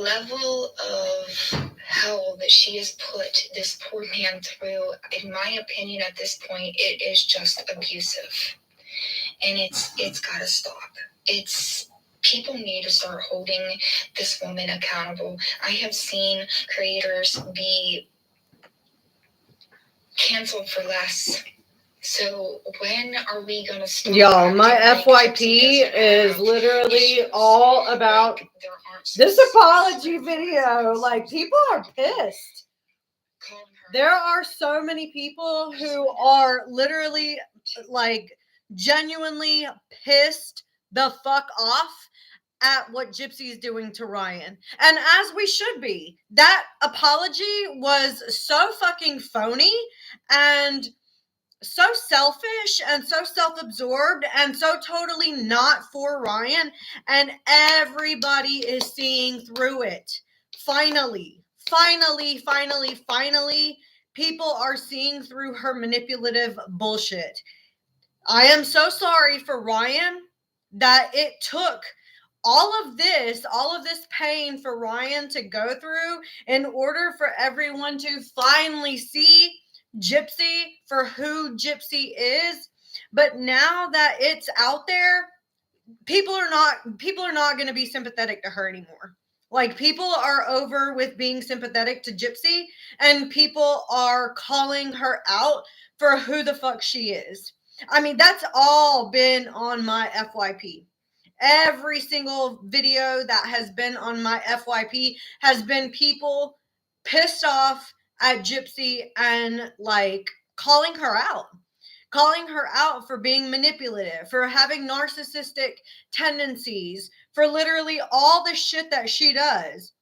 level of hell that she has put this poor man through, in my opinion, at this point, it is just abusive. And it's gotta stop. People need to start holding this woman accountable. I have seen creators be canceled for less. So when are we gonna start? Y'all, my FYP is literally all about this apology video. Like, people are pissed. There are so many people who are literally, like, genuinely pissed the fuck off at what Gypsy is doing to Ryan. And as we should be. That apology was so fucking phony and so selfish and so self-absorbed and so totally not for Ryan, and everybody is seeing through it. Finally, people are seeing through her manipulative bullshit. I am so sorry for Ryan that it took all of this pain for Ryan to go through in order for everyone to finally see Gypsy for who Gypsy is. But now that it's out there, people are not going to be sympathetic to her anymore. Like, people are over with being sympathetic to Gypsy, and people are calling her out for who the fuck she is. I mean, that's all been on my FYP. Every single video that has been on my FYP has been people pissed off at Gypsy and, like, calling her out for being manipulative, for having narcissistic tendencies, for literally all the shit that she does.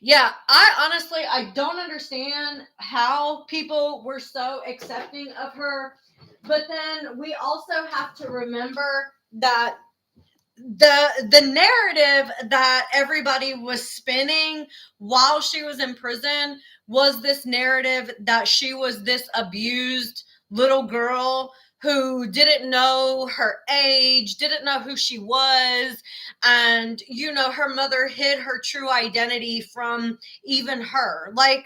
Yeah, I don't understand how people were so accepting of her. But then we also have to remember that the narrative that everybody was spinning while she was in prison was this narrative that she was this abused little girl who didn't know her age, didn't know who she was, and, you know, her mother hid her true identity from even her. Like,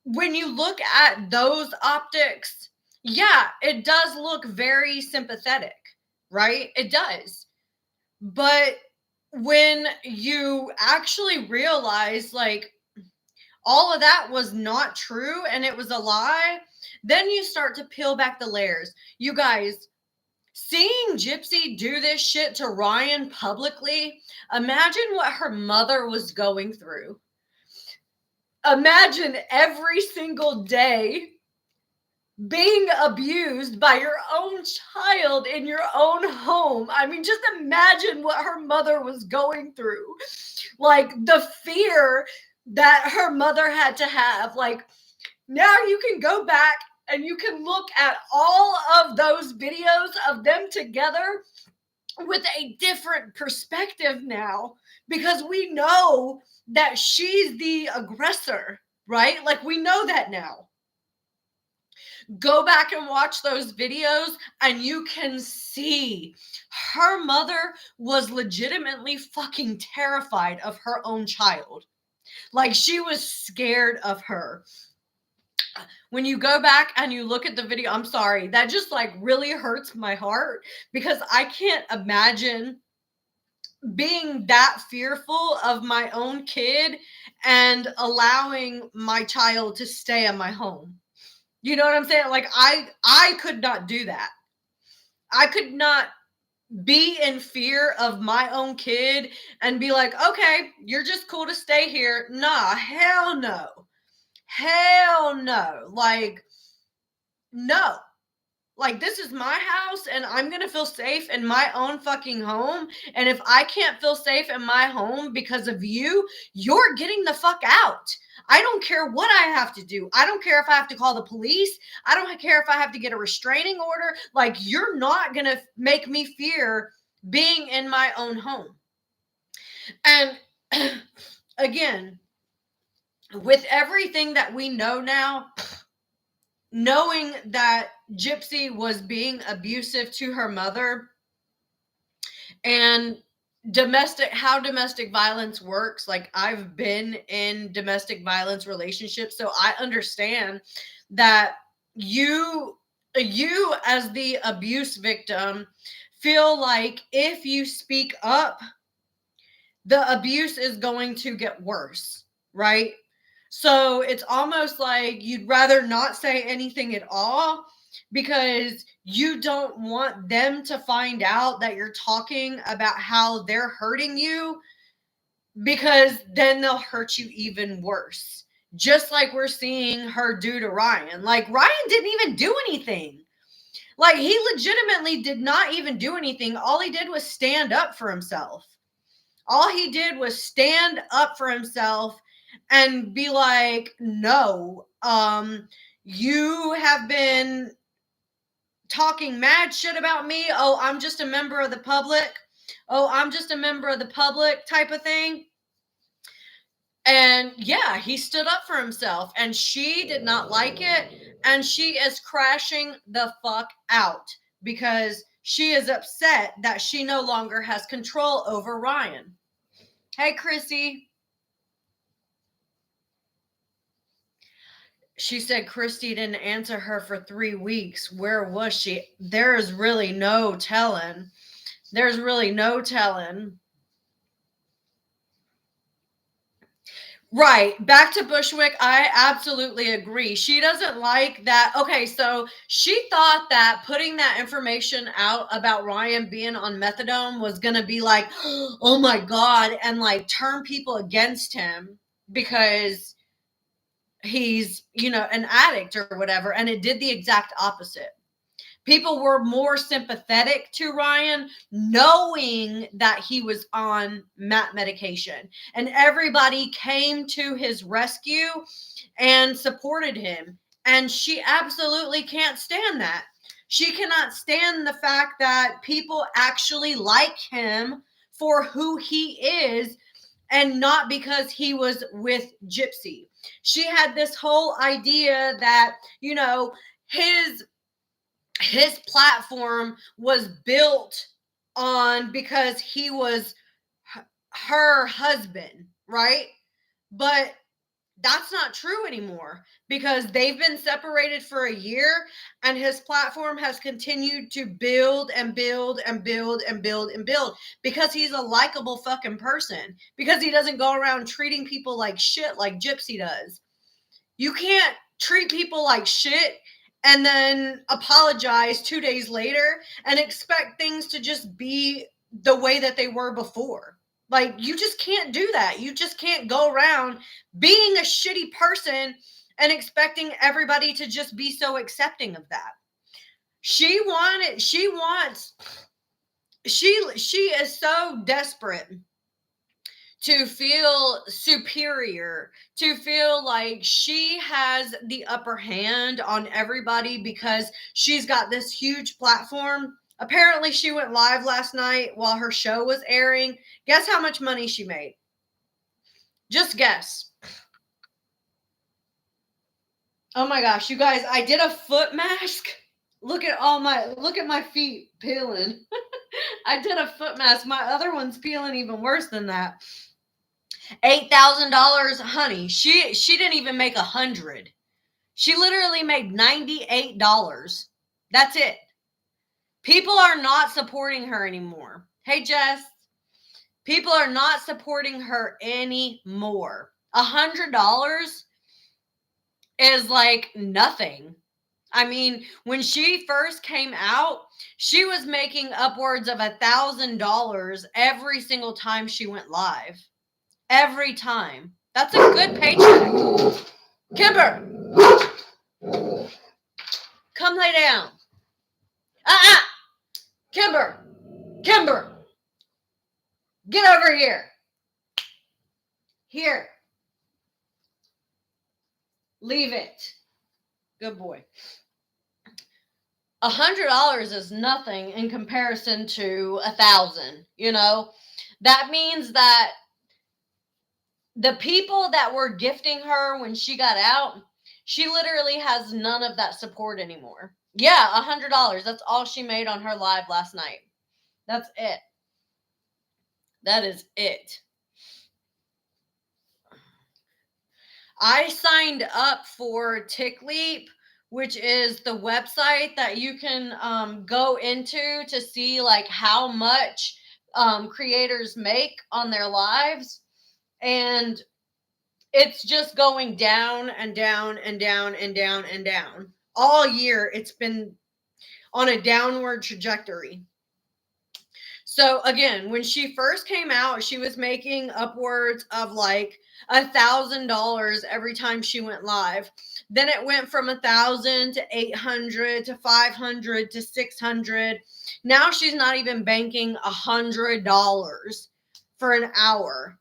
when you look at those optics, yeah, it does look very sympathetic, right? It does. But when you actually realize, like, all of that was not true and it was a lie, then you start to peel back the layers. You guys, seeing Gypsy do this shit to Ryan publicly, imagine what her mother was going through. Imagine every single day being abused by your own child in your own home. I mean, just imagine what her mother was going through. Like, the fear that her mother had to have. Like, now you can go back and you can look at all of those videos of them together with a different perspective now, because we know that she's the aggressor, right? Like, we know that now. Go back and watch those videos and you can see her mother was legitimately fucking terrified of her own child. Like, she was scared of her. When you go back and you look at the video, I'm sorry, that just, like, really hurts my heart, because I can't imagine being that fearful of my own kid and allowing my child to stay in my home. You know what I'm saying? Like, I could not do that. I could not be in fear of my own kid and be like, okay, you're just cool to stay here. Nah, hell no. Hell no. Like, no. Like, this is my house and I'm going to feel safe in my own fucking home. And if I can't feel safe in my home because of you, you're getting the fuck out. I don't care what I have to do. I don't care if I have to call the police. I don't care if I have to get a restraining order. Like, you're not going to make me fear being in my own home. And again, with everything that we know now, knowing that Gypsy was being abusive to her mother, and how domestic violence works. Like, I've been in domestic violence relationships, so I understand that you as the abuse victim feel like if you speak up, the abuse is going to get worse, right? So it's almost like you'd rather not say anything at all because you don't want them to find out that you're talking about how they're hurting you, because then they'll hurt you even worse. Just like we're seeing her do to Ryan. Like, Ryan didn't even do anything. Like, he legitimately did not even do anything. All he did was stand up for himself. All he did was stand up for himself and be like, no, you have been talking mad shit about me. Oh, I'm just a member of the public. Oh, I'm just a member of the public type of thing. And yeah, he stood up for himself, and she did not like it. And she is crashing the fuck out because she is upset that she no longer has control over Ryan. Hey, Chrissy. She said Christy didn't answer her for 3 weeks. Where was she? There's really no telling. There's really no telling. Right. Back to Bushwick. I absolutely agree. She doesn't like that. Okay, so she thought that putting that information out about Ryan being on methadone was going to be like, oh my God, and like turn people against him because he's, an addict or whatever. And it did the exact opposite. People were more sympathetic to Ryan knowing that he was on MAT medication, and everybody came to his rescue and supported him. And she absolutely can't stand that. She cannot stand the fact that people actually like him for who he is and not because he was with Gypsy. She had this whole idea that, his platform was built on because he was her husband, right? But that's not true anymore because they've been separated for a year, and his platform has continued to build and build and build and build and build because he's a likable fucking person, because he doesn't go around treating people like shit like Gypsy does. You can't treat people like shit and then apologize 2 days later and expect things to just be the way that they were before. Like, you just can't do that. You just can't go around being a shitty person and expecting everybody to just be so accepting of that. She is so desperate to feel superior, to feel like she has the upper hand on everybody because she's got this huge platform. Apparently, she went live last night while her show was airing. Guess how much money she made? Just guess. Oh my gosh, you guys, I did a foot mask. Look at my feet peeling. I did a foot mask. My other one's peeling even worse than that. $8,000, honey. She didn't even make 100. She literally made $98. That's it. People are not supporting her anymore. Hey, Jess. People are not supporting her anymore. $100 is like nothing. I mean, when she first came out, she was making upwards of $1,000 every single time she went live. Every time. That's a good paycheck. Kimber, come lay down. Kimber, get over here. Here. Leave it. Good boy. $100 is nothing in comparison to 1,000. That means that the people that were gifting her when she got out, she literally has none of that support anymore. Yeah, $100. That's all she made on her live last night. That's it. That is it. I signed up for TickLeap, which is the website that you can go into to see like how much creators make on their lives. And it's just going down and down and down and down and down. All year, it's been on a downward trajectory. So again, when she first came out, she was making upwards of like $1,000 every time she went live. Then it went from 1,000 to 800 to 500 to 600. Now she's not even banking $100 for an hour.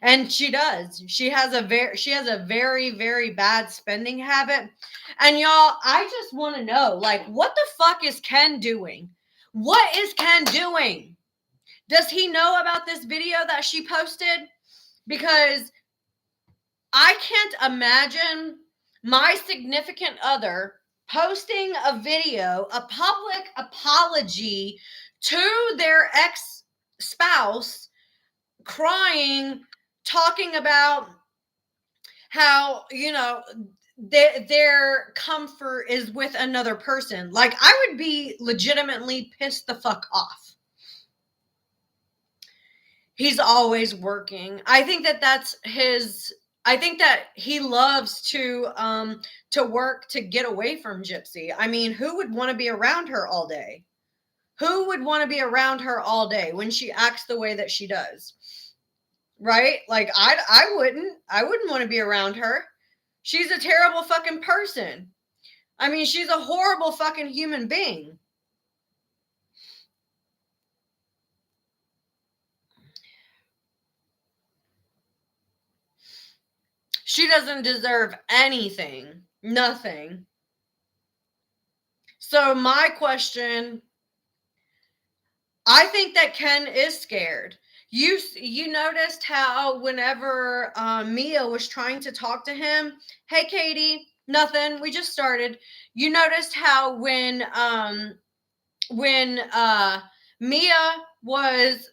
And she does. She has a very, very bad spending habit. And y'all, I just want to know, like, what the fuck is Ken doing? What is Ken doing? Does he know about this video that she posted? Because I can't imagine my significant other posting a video, a public apology to their ex-spouse, crying, talking about how, you know, their comfort is with another person. Like, I would be legitimately pissed the fuck off. He's always working. I think that he loves to work to get away from Gypsy. I mean, who would want to be around her all day? Who would want to be around her all day when she acts the way that she does? Right? Like, I wouldn't want to be around her. She's a terrible fucking person. I mean, she's a horrible fucking human being. She doesn't deserve anything. Nothing. So my question, I think that Ken is scared. You noticed how whenever Mia was trying to talk to him, hey Katie, nothing, we just started. You noticed how when Mia was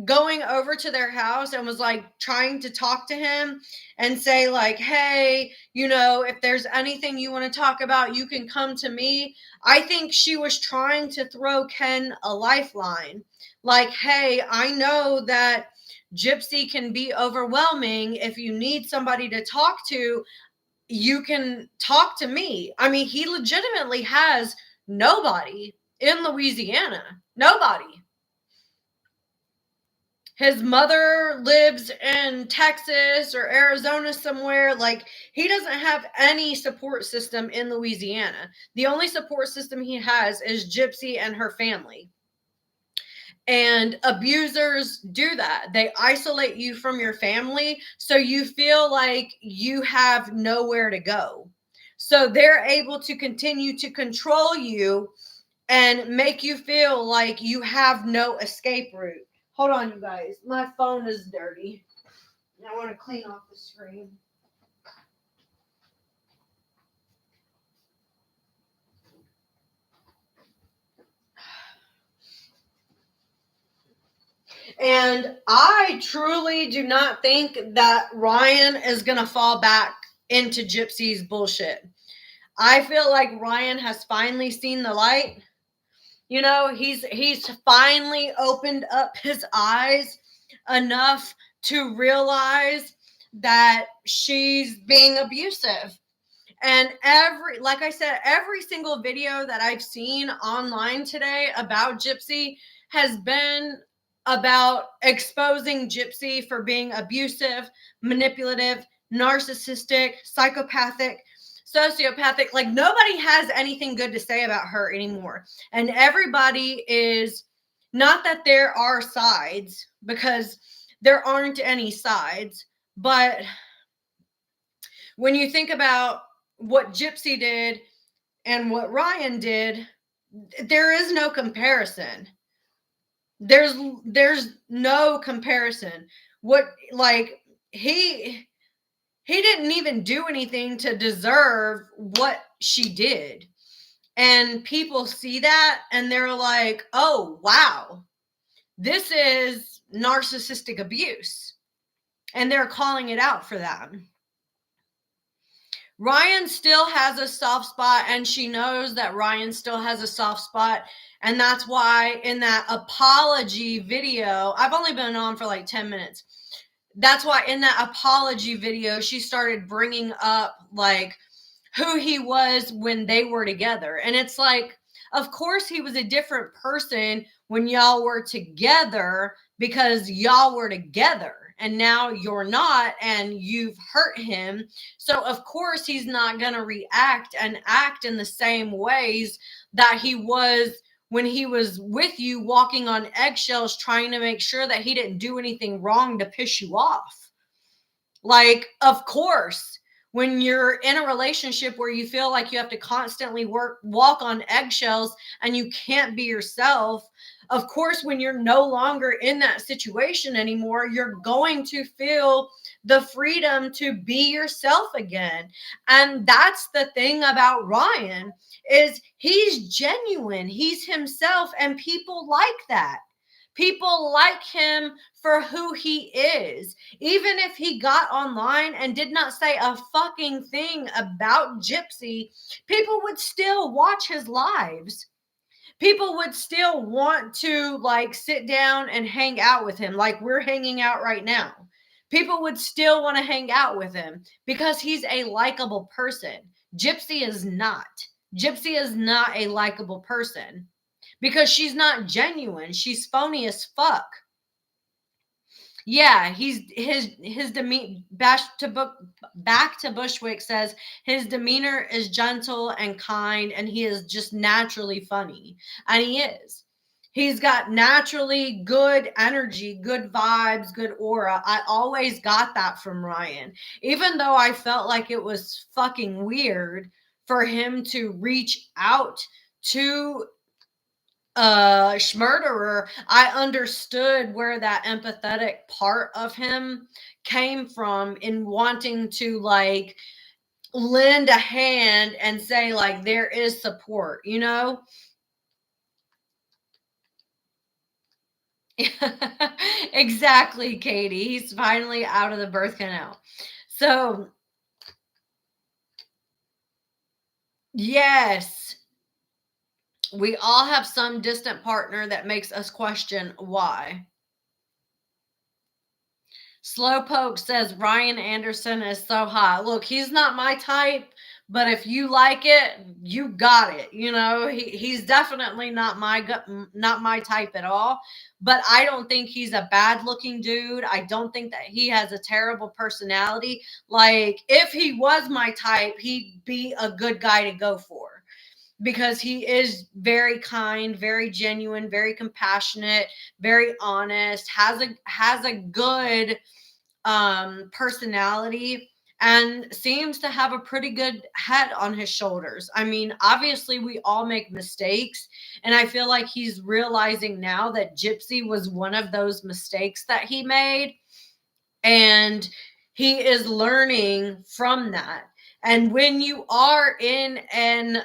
going over to their house and was like trying to talk to him and say like, hey, you know, if there's anything you want to talk about, you can come to me. I think she was trying to throw Ken a lifeline. Like, hey, I know that Gypsy can be overwhelming. If you need somebody to talk to, you can talk to me. I mean, he legitimately has nobody in Louisiana. Nobody. His mother lives in Texas or Arizona somewhere. Like, he doesn't have any support system in Louisiana. The only support system he has is Gypsy and her family. And abusers do that. They isolate you from your family so you feel like you have nowhere to go. So they're able to continue to control you and make you feel like you have no escape route. Hold on, you guys. My phone is dirty. I want to clean off the screen. And I truly do not think that Ryan is going to fall back into Gypsy's bullshit. I feel like Ryan has finally seen the light. You know, he's finally opened up his eyes enough to realize that she's being abusive. And like I said, every single video that I've seen online today about Gypsy has been about exposing Gypsy for being abusive, manipulative, narcissistic, psychopathic, sociopathic. Like, nobody has anything good to say about her anymore. And everybody is, not that there are sides, because there aren't any sides, but when you think about what Gypsy did and what Ryan did, there is no comparison. There's no comparison. What, like, he didn't even do anything to deserve what she did. And people see that and they're like, oh, wow, This is narcissistic abuse, and they're calling it out for that. Ryan still has a soft spot, and she knows that Ryan still has a soft spot. And that's why in that apology video, I've only been on for like 10 minutes. That's why in that apology video, she started bringing up like who he was when they were together. And it's like, of course, he was a different person when y'all were together because y'all were together. And now you're not, and you've hurt him. So, of course, he's not going to react and act in the same ways that he was when he was with you, walking on eggshells, trying to make sure that he didn't do anything wrong to piss you off. Like, of course, when you're in a relationship where you feel like you have to constantly walk on eggshells and you can't be yourself, of course, when you're no longer in that situation anymore, you're going to feel the freedom to be yourself again. And that's the thing about Ryan, is he's genuine, he's himself, and people like that. People like him for who he is. Even if he got online and did not say a fucking thing about Gypsy, people would still watch his lives. People would still want to like sit down and hang out with him like we're hanging out right now. People would still want to hang out with him because he's a likable person. Gypsy is not. Gypsy is not a likable person because she's not genuine. She's phony as fuck. Yeah, his demeanor. Back to Bushwick says his demeanor is gentle and kind, and he is just naturally funny, and he is. He's got naturally good energy, good vibes, good aura. I always got that from Ryan, even though I felt like it was fucking weird for him to reach out to Schmurderer. I understood where that empathetic part of him came from in wanting to like lend a hand and say like there is support, you know? Exactly, Katie. He's finally out of the birth canal. So, yes, we all have some distant partner that makes us question why. Slowpoke says Ryan Anderson is so hot. Look, he's not my type, but if you like it, you got it. You know, he's definitely not my type at all. But I don't think he's a bad looking dude. I don't think that he has a terrible personality. Like, if he was my type, he'd be a good guy to go for because he is very kind, very genuine, very compassionate, very honest, has a good personality, and seems to have a pretty good head on his shoulders. I mean, obviously we all make mistakes, and I feel like he's realizing now that Gypsy was one of those mistakes that he made, and he is learning from that. And when you are in a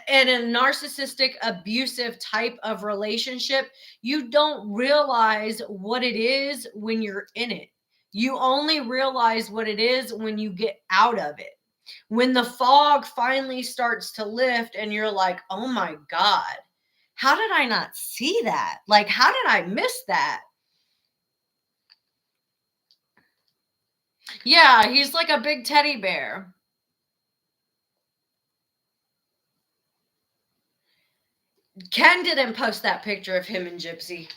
narcissistic, abusive type of relationship, you don't realize what it is when you're in it. You only realize what it is when you get out of it. When the fog finally starts to lift and you're like, oh my God, how did I not see that? Like, how did I miss that? Yeah, he's like a big teddy bear. Ken didn't post that picture of him and Gypsy.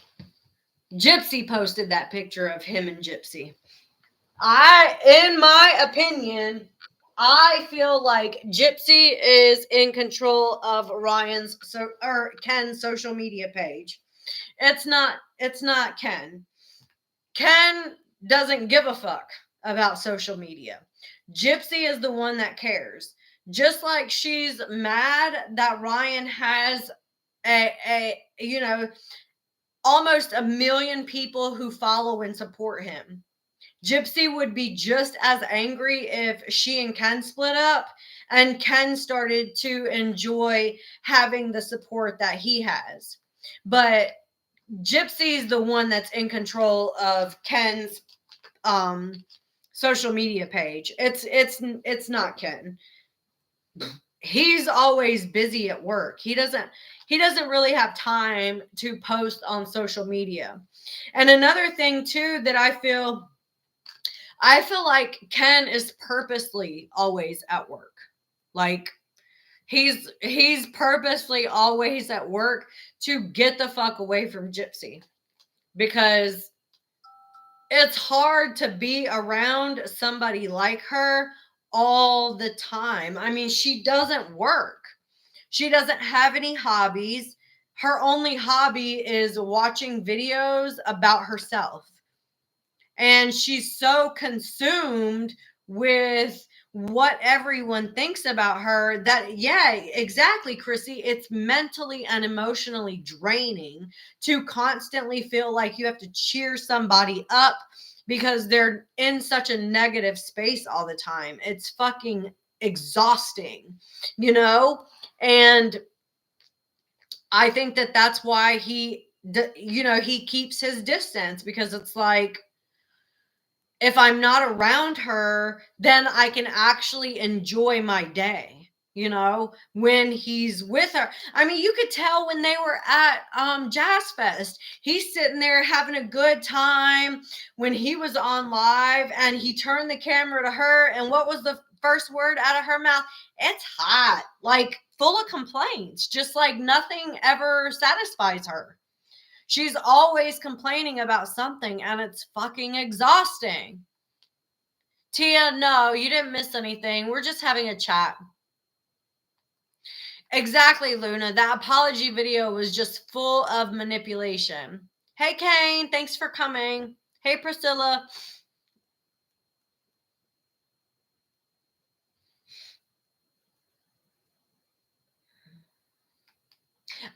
Gypsy posted that picture of him and Gypsy. In my opinion, I feel like Gypsy is in control of Ryan's or Ken's social media page. It's not Ken. Ken doesn't give a fuck about social media. Gypsy is the one that cares. Just like she's mad that Ryan has a almost 1 million people who follow and support him. Gypsy would be just as angry if she and Ken split up and Ken started to enjoy having the support that he has. But Gypsy's the one that's in control of Ken's social media page. It's not Ken. He's always busy at work. He doesn't really have time to post on social media. And another thing too that I feel like Ken is purposely always at work. Like he's purposely always at work to get the fuck away from Gypsy, because it's hard to be around somebody like her all the time. I mean, she doesn't work. She doesn't have any hobbies. Her only hobby is watching videos about herself. And she's so consumed with what everyone thinks about her that, yeah, exactly, Chrissy, it's mentally and emotionally draining to constantly feel like you have to cheer somebody up because they're in such a negative space all the time. It's fucking exhausting, you know? And I think that that's why he keeps his distance, because it's like, if I'm not around her, then I can actually enjoy my day, when he's with her. I mean, you could tell when they were at Jazz Fest. He's sitting there having a good time when he was on live, and he turned the camera to her, and what was the first word out of her mouth? It's hot. Like, full of complaints, just like nothing ever satisfies her. She's always complaining about something, and it's fucking exhausting. Tia, no, you didn't miss anything. We're just having a chat. Exactly, Luna. That apology video was just full of manipulation. Hey, Kane, thanks for coming. Hey, Priscilla.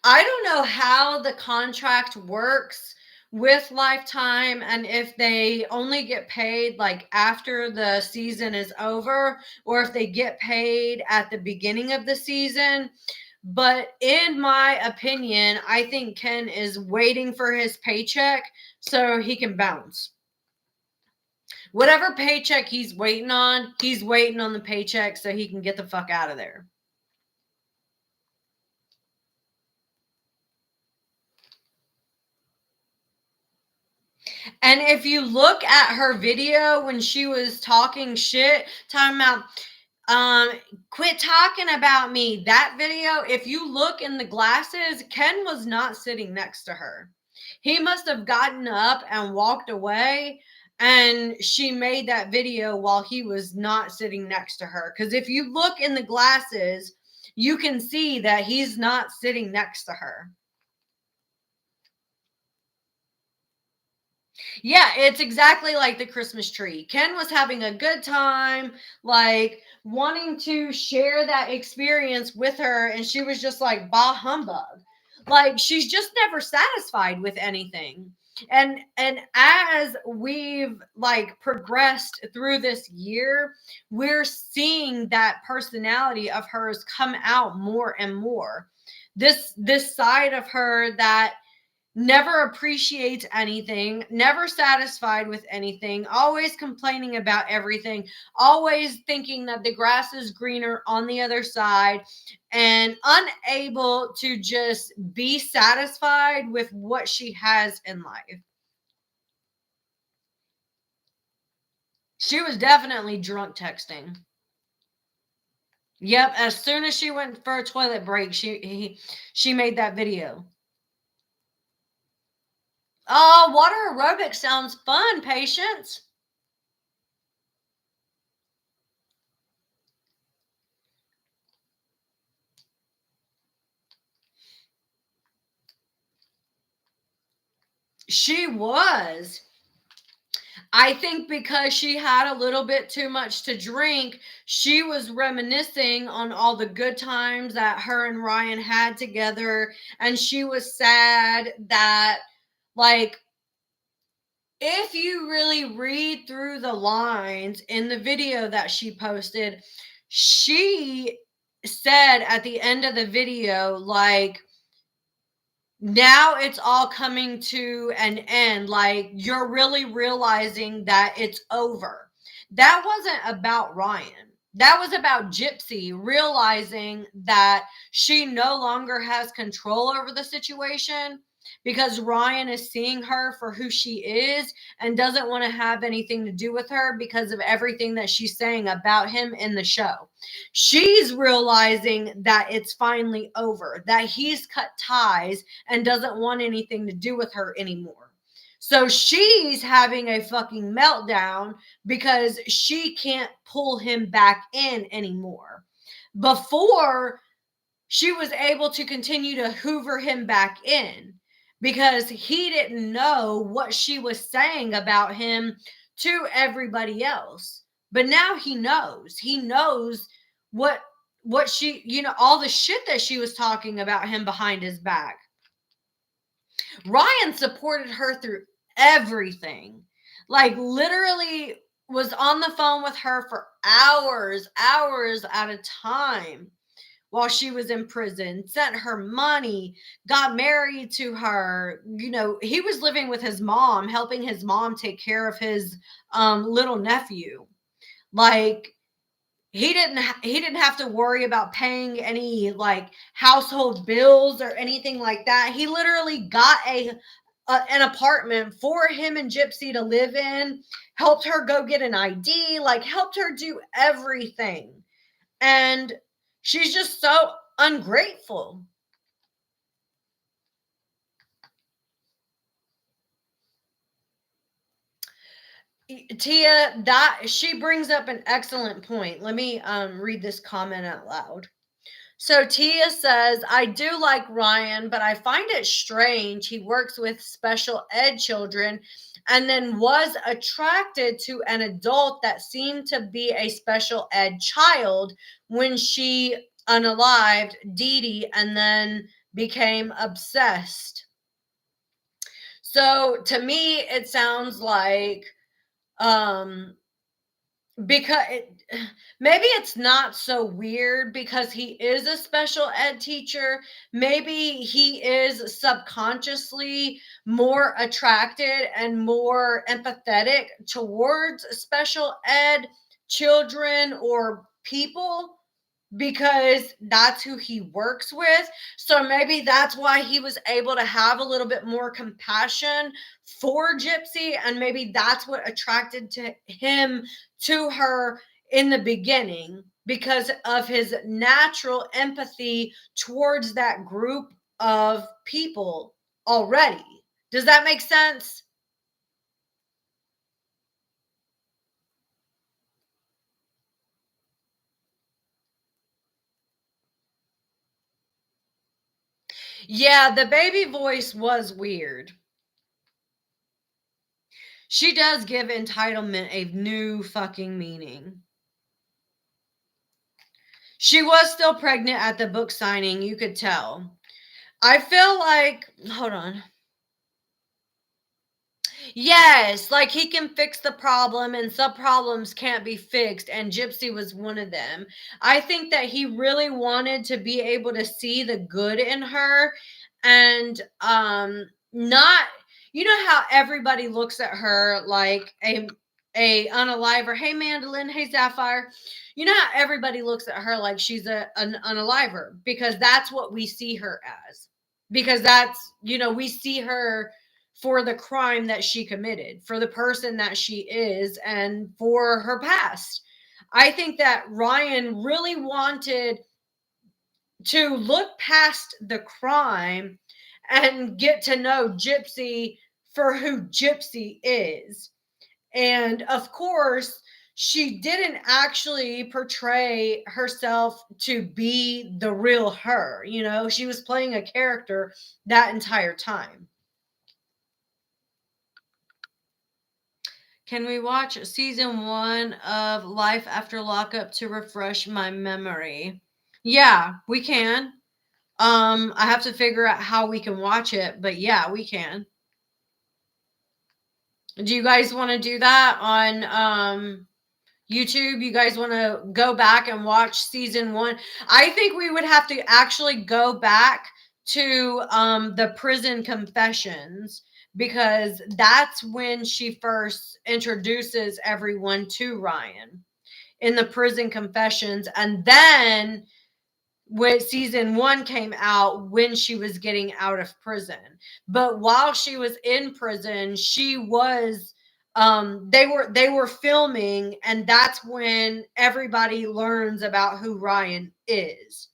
I don't know how the contract works with Lifetime, and if they only get paid like after the season is over, or if they get paid at the beginning of the season. But in my opinion, I think Ken is waiting for his paycheck so he can bounce. Whatever paycheck he's waiting on the paycheck so he can get the fuck out of there. And if you look at her video when she was talking shit, talking about, quit talking about me, that video, if you look in the glasses, Ken was not sitting next to her. He must have gotten up and walked away, and she made that video while he was not sitting next to her. Because if you look in the glasses, you can see that he's not sitting next to her. Yeah, it's exactly like the Christmas tree. Ken was having a good time, like wanting to share that experience with her, and she was just like, bah humbug. Like, she's just never satisfied with anything. And as we've like progressed through this year, we're seeing that personality of hers come out more and more. This side of her that never appreciates anything, never satisfied with anything, always complaining about everything, always thinking that the grass is greener on the other side, and unable to just be satisfied with what she has in life. She was definitely drunk texting. Yep, as soon as she went for a toilet break, she made that video. Oh, water aerobics sounds fun, Patience. She was. I think because she had a little bit too much to drink, she was reminiscing on all the good times that her and Ryan had together. And she was sad that, like, if you really read through the lines in the video that she posted, she said at the end of the video, like, now it's all coming to an end. Like, you're really realizing that it's over. That wasn't about Ryan. That was about Gypsy realizing that she no longer has control over the situation because Ryan is seeing her for who she is and doesn't want to have anything to do with her because of everything that she's saying about him in the show. She's realizing that it's finally over, that he's cut ties and doesn't want anything to do with her anymore. So she's having a fucking meltdown because she can't pull him back in anymore. Before, she was able to continue to hoover him back in because he didn't know what she was saying about him to everybody else. But now he knows. He knows what she, all the shit that she was talking about him behind his back. Ryan supported her through everything. Like, literally was on the phone with her for hours at a time while she was in prison, sent her money, got married to her. He was living with his mom, helping his mom take care of his little nephew. Like, he didn't have to worry about paying any like household bills or anything like that. He literally got an apartment for him and Gypsy to live in, helped her go get an ID, like helped her do everything. And she's just so ungrateful. Tia, that she brings up an excellent point. Let me read this comment out loud. So Tia says, I do like Ryan, but I find it strange he works with special ed children and then was attracted to an adult that seemed to be a special ed child when she unalived Dee Dee and then became obsessed. So to me, it sounds like because maybe it's not so weird because he is a special ed teacher. Maybe he is subconsciously more attracted and more empathetic towards special ed children or people because that's who he works with. So maybe that's why he was able to have a little bit more compassion for Gypsy, and maybe that's what attracted him to her in the beginning because of his natural empathy towards that group of people already. Does that make sense? Yeah, the baby voice was weird. She does give entitlement a new fucking meaning. She was still pregnant at the book signing, you could tell. I feel like, hold on. Yes, like he can fix the problem and some problems can't be fixed, and Gypsy was one of them. I think that he really wanted to be able to see the good in her and not, how everybody looks at her like a unaliver. Hey Mandolin, hey Sapphire. You know how everybody looks at her like she's an unaliver because that's what we see her as. Because that's, we see her for the crime that she committed, for the person that she is, and for her past. I think that Ryan really wanted to look past the crime and get to know Gypsy for who Gypsy is. And of course, she didn't actually portray herself to be the real her. She was playing a character that entire time. Can we watch season 1 of Life After Lockup to refresh my memory? Yeah, we can. I have to figure out how we can watch it, but yeah, we can. Do you guys want to do that on YouTube? You guys want to go back and watch season 1? I think we would have to actually go back to the prison confessions, because that's when she first introduces everyone to Ryan in the prison confessions. And then when season 1 came out, when she was getting out of prison. But while she was in prison, she was they were filming, and that's when everybody learns about who Ryan is.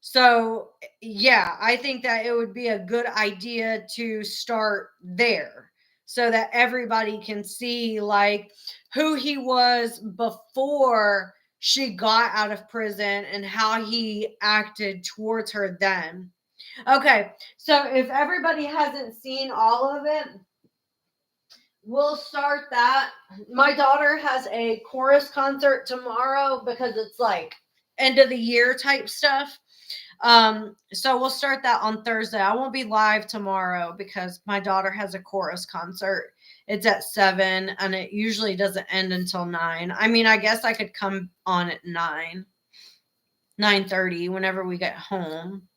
So yeah, I think that it would be a good idea to start there, so that everybody can see like who he was before she got out of prison and how he acted towards her then. Okay, so if everybody hasn't seen all of it, we'll start that. My daughter has a chorus concert tomorrow because it's like end of the year type stuff. So we'll start that on Thursday. I won't be live tomorrow because my daughter has a chorus concert. It's at 7 and it usually doesn't end until 9. I mean, I guess I could come on at 9:30 whenever we get home.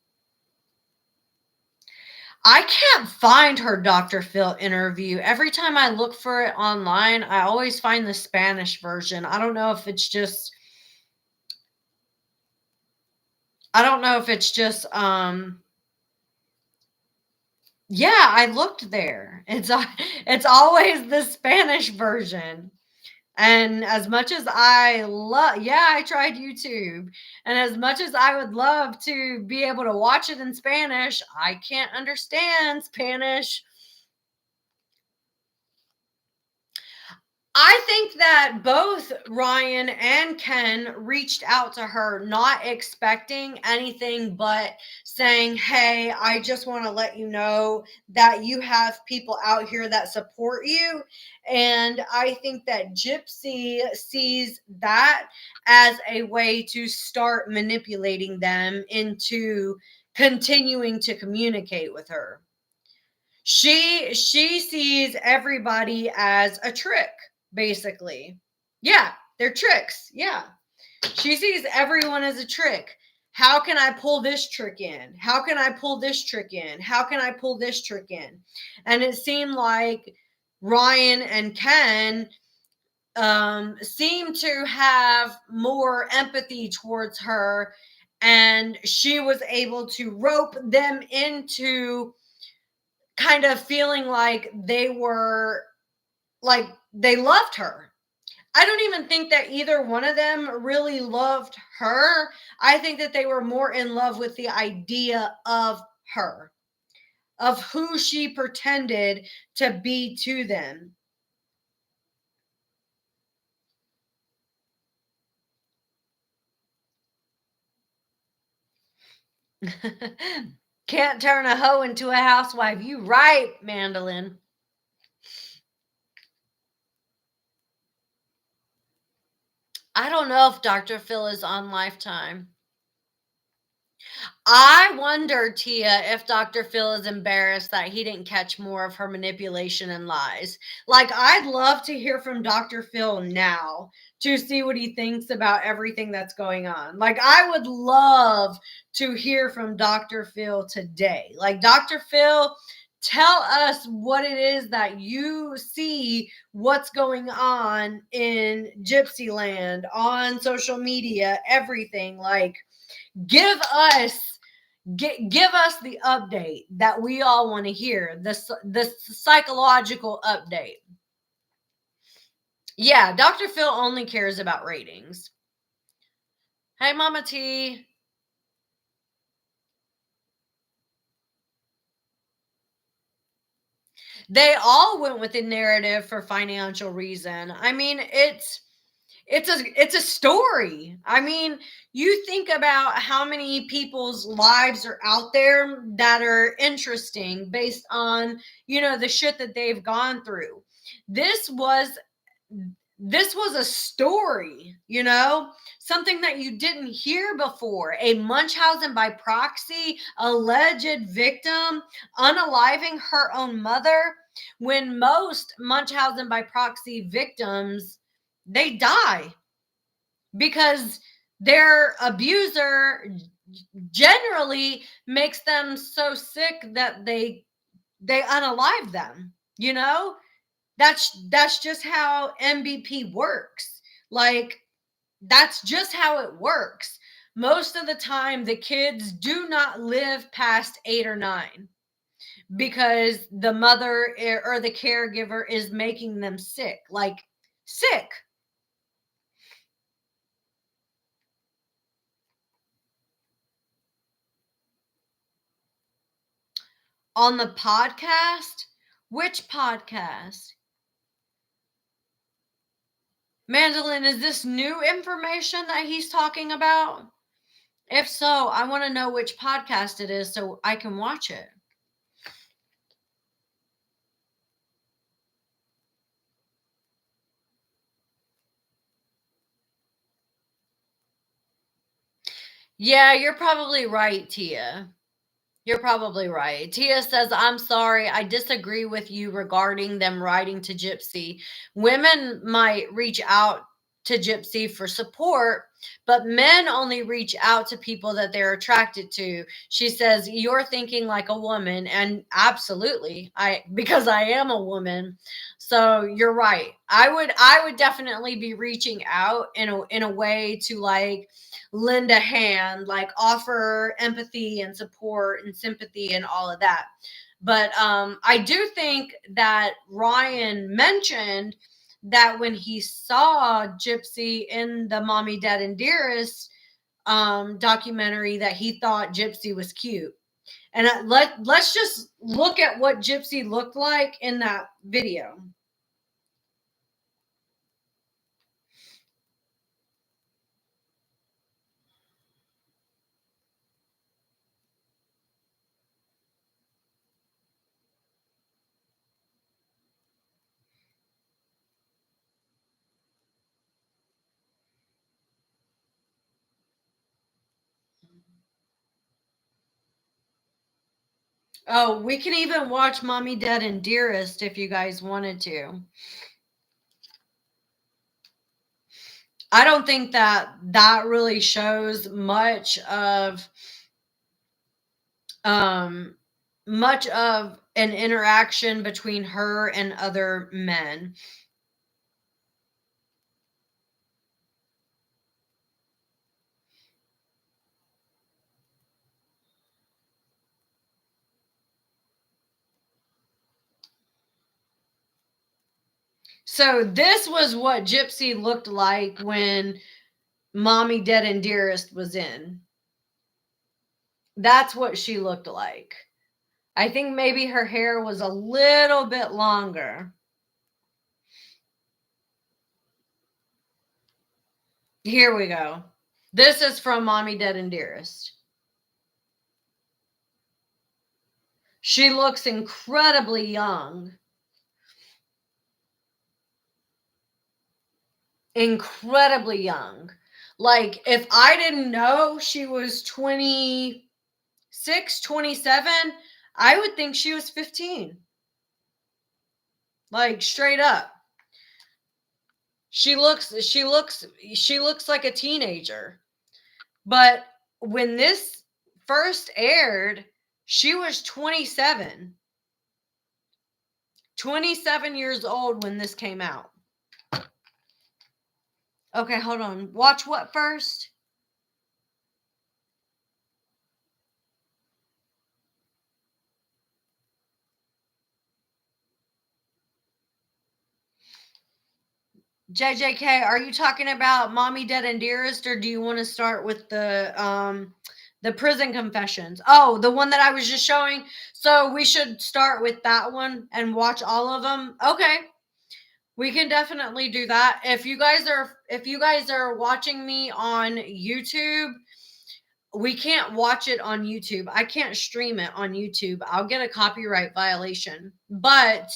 I can't find her Dr. Phil interview. Every time I look for it online, I always find the Spanish version. I don't know if it's just yeah, I looked there. It's always the Spanish version. And as much as I love, yeah, I tried YouTube. And as much as I would love to be able to watch it in Spanish, I can't understand Spanish. I think that both Ryan and Ken reached out to her not expecting anything but saying, "Hey, I just want to let you know that you have people out here that support you." And I think that Gypsy sees that as a way to start manipulating them into continuing to communicate with her. She sees everybody as a trick, basically. Yeah, they're tricks. Yeah. She sees everyone as a trick. How can I pull this trick in? How can I pull this trick in? How can I pull this trick in? And it seemed like Ryan and Ken seemed to have more empathy towards her, and she was able to rope them into kind of feeling like they were like they loved her. I don't even think that either one of them really loved her. I think that they were more in love with the idea of her, of who she pretended to be to them. Can't turn a hoe into a housewife. You right, Mandolin. I don't know if Dr. Phil is on Lifetime. I wonder, Tia, if Dr. Phil is embarrassed that he didn't catch more of her manipulation and lies. Like, I'd love to hear from Dr. Phil now to see what he thinks about everything that's going on. Like, I would love to hear from Dr. Phil today. Like, Dr. Phil, tell us what it is that you see, what's going on in Gypsy land, on social media, everything. Like, give us give us the update that we all want to hear, the psychological update. Yeah, Dr. Phil only cares about ratings. Hey, Mama T. They all went with the narrative for financial reason. I mean, it's a story. I mean, you think about how many people's lives are out there that are interesting based on, the shit that they've gone through. This was a story, something that you didn't hear before. A Munchausen by proxy, alleged victim, unaliving her own mother, when most Munchausen by proxy victims, they die because their abuser generally makes them so sick that they unalive them. You know, that's just how MBP works. Like, that's just how it works. Most of the time, the kids do not live past 8 or 9 because the mother or the caregiver is making them sick. Like, sick. On the podcast? Which podcast? Mandolin, is this new information that he's talking about? If so, I want to know which podcast it is so I can watch it. Yeah, you're probably right, Tia. You're probably right. Tia says, I'm sorry, I disagree with you regarding them writing to Gypsy. Women might reach out to Gypsy for support, but men only reach out to people that they're attracted to. She says, you're thinking like a woman, and absolutely, because I am a woman. So you're right. I would definitely be reaching out in a way to, like, lend a hand, like offer empathy and support and sympathy and all of that. But I do think that Ryan mentioned that when he saw Gypsy in the Mommy, Dad, and Dearest documentary, that he thought Gypsy was cute. And let's just look at what Gypsy looked like in that video. Oh, we can even watch Mommy, Dad, and Dearest if you guys wanted to. I don't think that really shows um much of an interaction between her and other men. So this was what Gypsy looked like when Mommy, Dead, and Dearest was in. That's what she looked like. I think maybe her hair was a little bit longer. Here we go. This is from Mommy, Dead, and Dearest. She looks incredibly young. Incredibly young. Like, if I didn't know she was 26, 27, I would think she was 15. Like, straight up. She looks like a teenager. But when this first aired, she was 27. 27 years old when this came out. Okay, hold on. Watch what first? JJK, are you talking about Mommy, Dead, and Dearest, or do you want to start with the prison confessions? Oh, the one that I was just showing. So we should start with that one and watch all of them. Okay. We can definitely do that. If you guys are watching me on YouTube, we can't watch it on YouTube. I can't stream it on YouTube. I'll get a copyright violation. But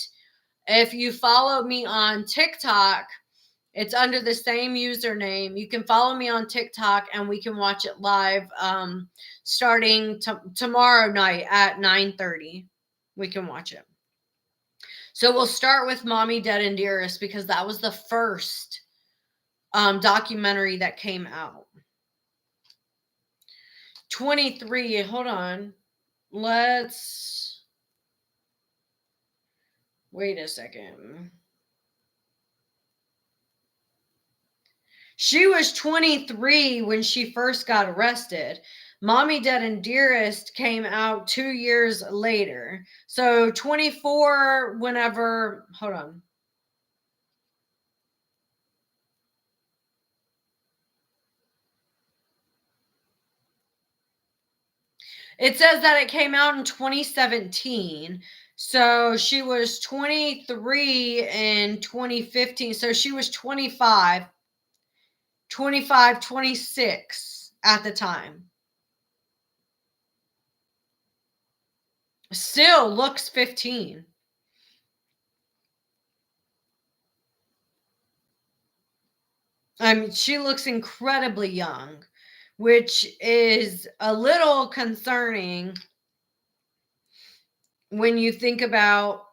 if you follow me on TikTok, it's under the same username. You can follow me on TikTok and we can watch it live starting tomorrow night at 9:30. We can watch it. So we'll start with Mommy, Dead, and Dearest because that was the first documentary that came out. 23. Hold on. Let's wait a second. She was 23 when she first got arrested. Mommy, Dead, and Dearest came out 2 years later. So 24 whenever, hold on. It says that it came out in 2017. So she was 23 in 2015. So she was 25, 26 at the time. Still looks 15. I mean, she looks incredibly young, which is a little concerning when you think about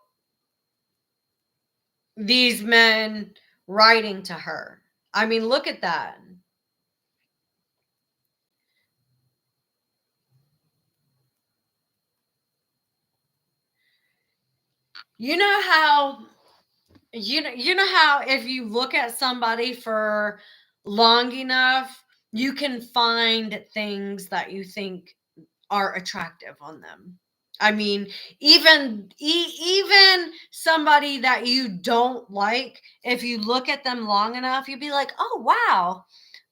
these men writing to her. I mean, look at that. You know how you know how if you look at somebody for long enough, you can find things that you think are attractive on them. I mean, even somebody that you don't like, if you look at them long enough, you'd be like, "Oh, wow,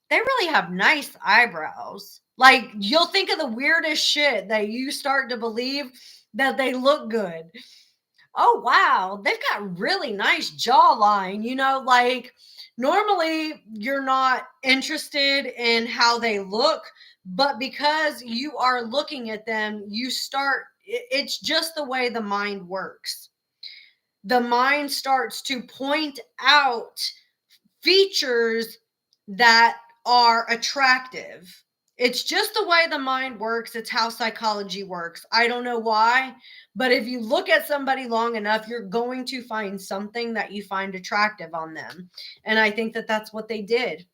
they really have nice eyebrows." Like, you'll think of the weirdest shit that you start to believe that they look good. Oh, wow, they've got really nice jawline, like normally you're not interested in how they look, but because you are looking at them, it's just the way the mind works. The mind starts to point out features that are attractive. It's just the way the mind works. It's how psychology works. I don't know why, but if you look at somebody long enough, you're going to find something that you find attractive on them. And I think that that's what they did.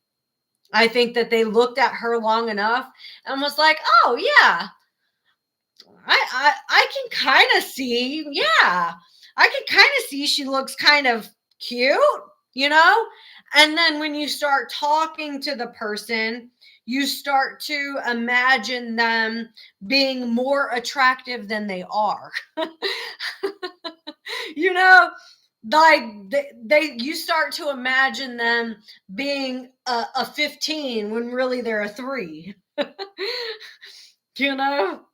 I think that they looked at her long enough and was like, "Oh yeah, I can kind of see, yeah, I can kind of see she looks kind of cute, you know?" And then when you start talking to the person, you start to imagine them being more attractive than they are. you know, like you start to imagine them being a 15 when really they're a 3. you know?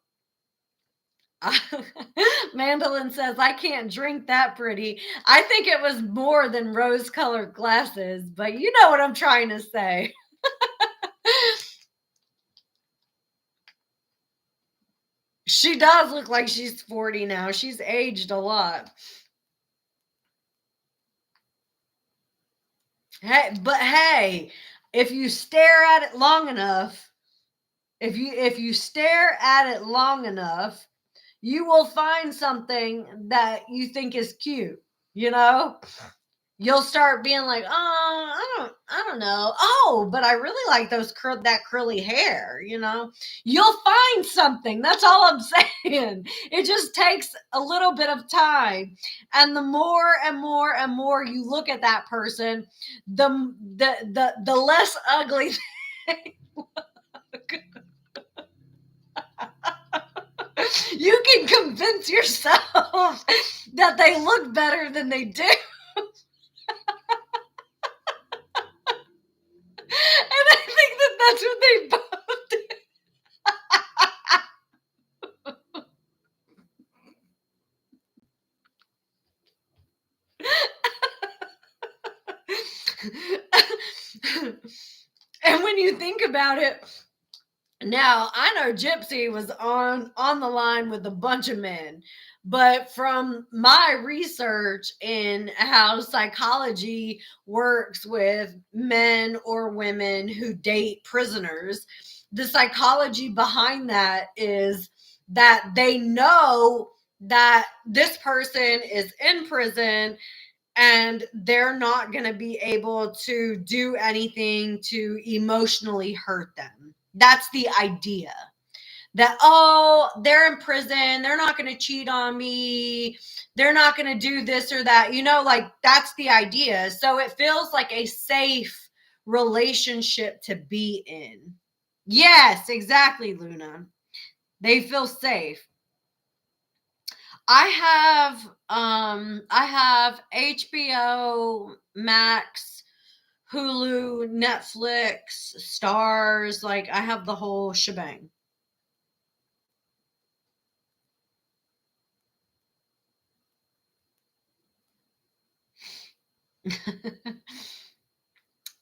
Mandolin says, "I can't drink that pretty." I think it was more than rose colored glasses, but you know what I'm trying to say. She does look like she's 40 now. She's aged a lot. Hey, if you stare at it long enough, if you stare at it long enough, you will find something that you think is cute, you know? You'll start being like, "Oh, I don't know. Oh, but I really like that curly hair, you know?" You'll find something. That's all I'm saying. It just takes a little bit of time. And the more and more and more you look at that person, the less ugly they look. You can convince yourself that they look better than they do. And I think that that's what they both do. And when you think about it, now I know Gypsy was on the line with a bunch of men, but from my research in how psychology works with men or women who date prisoners, the psychology behind that is that they know that this person is in prison and they're not going to be able to do anything to emotionally hurt them. That's the idea. that, oh, they're in prison, they're not going to cheat on me, they're not going to do this or that, like that's the idea. So it feels like a safe relationship to be in. Yes, exactly, Luna. They feel safe. I have HBO Max, Hulu, Netflix, Stars, like I have the whole shebang.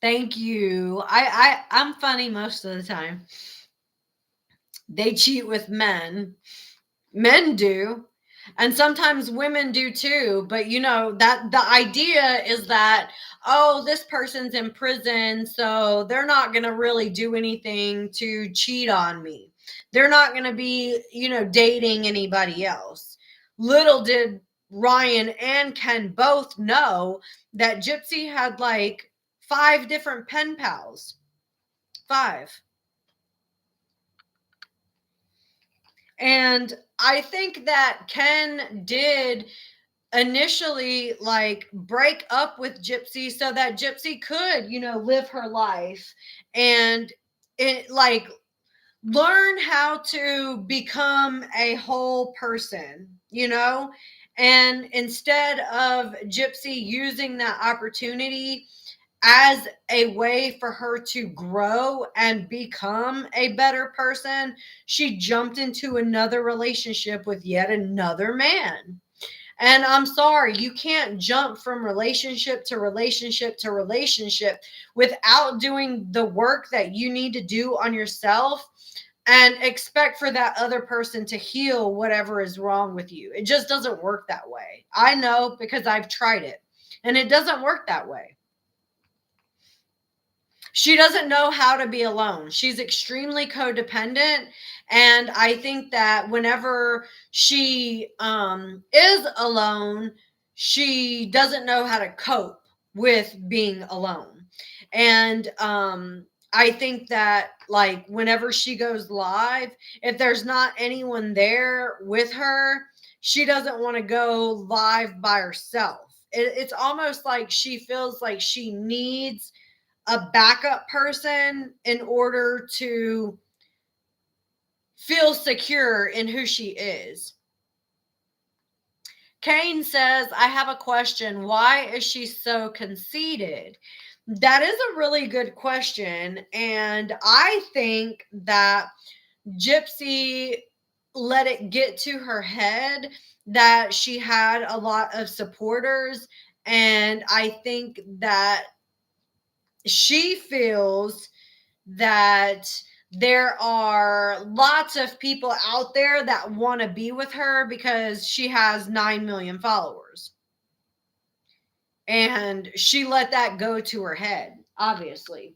Thank you. I'm funny most of the time. They cheat with men. Men do. And sometimes women do too. But that the idea is that, oh, this person's in prison, so they're not going to really do anything to cheat on me. They're not going to be, dating anybody else. Little did Ryan and Ken both know that Gypsy had like 5 different pen pals. 5. And I think that Ken did initially like break up with Gypsy so that Gypsy could, live her life and it like learn how to become a whole person, and instead of Gypsy using that opportunity as a way for her to grow and become a better person, she jumped into another relationship with yet another man. And I'm sorry, you can't jump from relationship to relationship to relationship without doing the work that you need to do on yourself and expect for that other person to heal whatever is wrong with you. It just doesn't work that way. I know because I've tried it, and it doesn't work that way. She doesn't know how to be alone. She's extremely codependent. And I think that whenever she is alone, she doesn't know how to cope with being alone. And I think that like whenever she goes live, if there's not anyone there with her, she doesn't want to go live by herself. It's almost like she feels like she needs a backup person in order to feel secure in who she is. Kane says, I have a question. Why is she so conceited? That is a really good question. And I think that Gypsy let it get to her head that she had a lot of supporters. And I think that she feels that there are lots of people out there that want to be with her because she has 9 million followers. And she let that go to her head, obviously.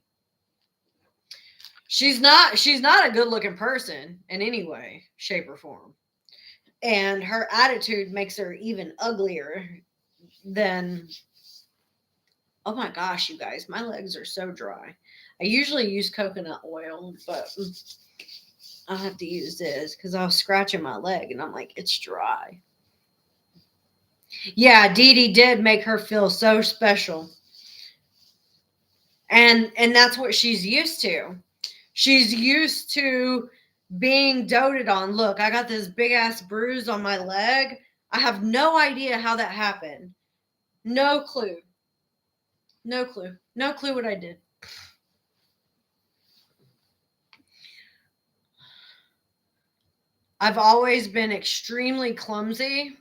She's not a good-looking person in any way, shape, or form. And her attitude makes her even uglier than, oh my gosh, you guys, my legs are so dry. I usually use coconut oil, but I'll have to use this because I was scratching my leg and I'm like, it's dry. Yeah, Dee Dee did make her feel so special. And that's what she's used to. She's used to being doted on. Look, I got this big ass bruise on my leg. I have no idea how that happened. No clue. No clue. No clue what I did. I've always been extremely clumsy.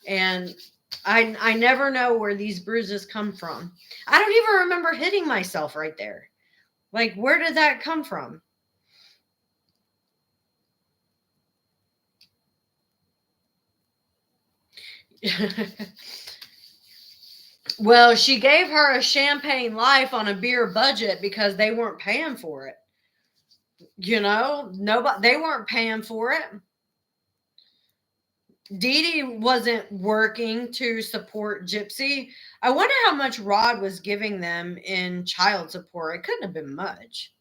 And I never know where these bruises come from. I don't even remember hitting myself right there. Like, where did that come from? Well, she gave her a champagne life on a beer budget because they weren't paying for it. Nobody, they weren't paying for it. Dee Dee wasn't working to support Gypsy. I wonder how much Rod was giving them in child support. It couldn't have been much.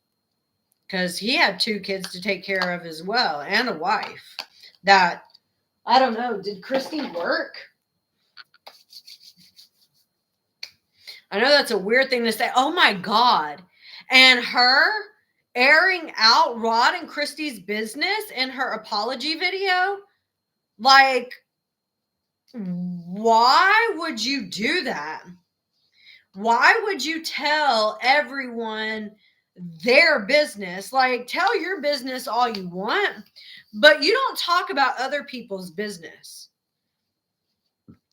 because he had 2 kids to take care of as well, and a wife. That, I don't know, did Christy work? I know that's a weird thing to say. Oh my God. And her airing out Rod and Christy's business in her apology video? Like, why would you do that? Why would you tell everyone their business? Like, tell your business all you want, but you don't talk about other people's business.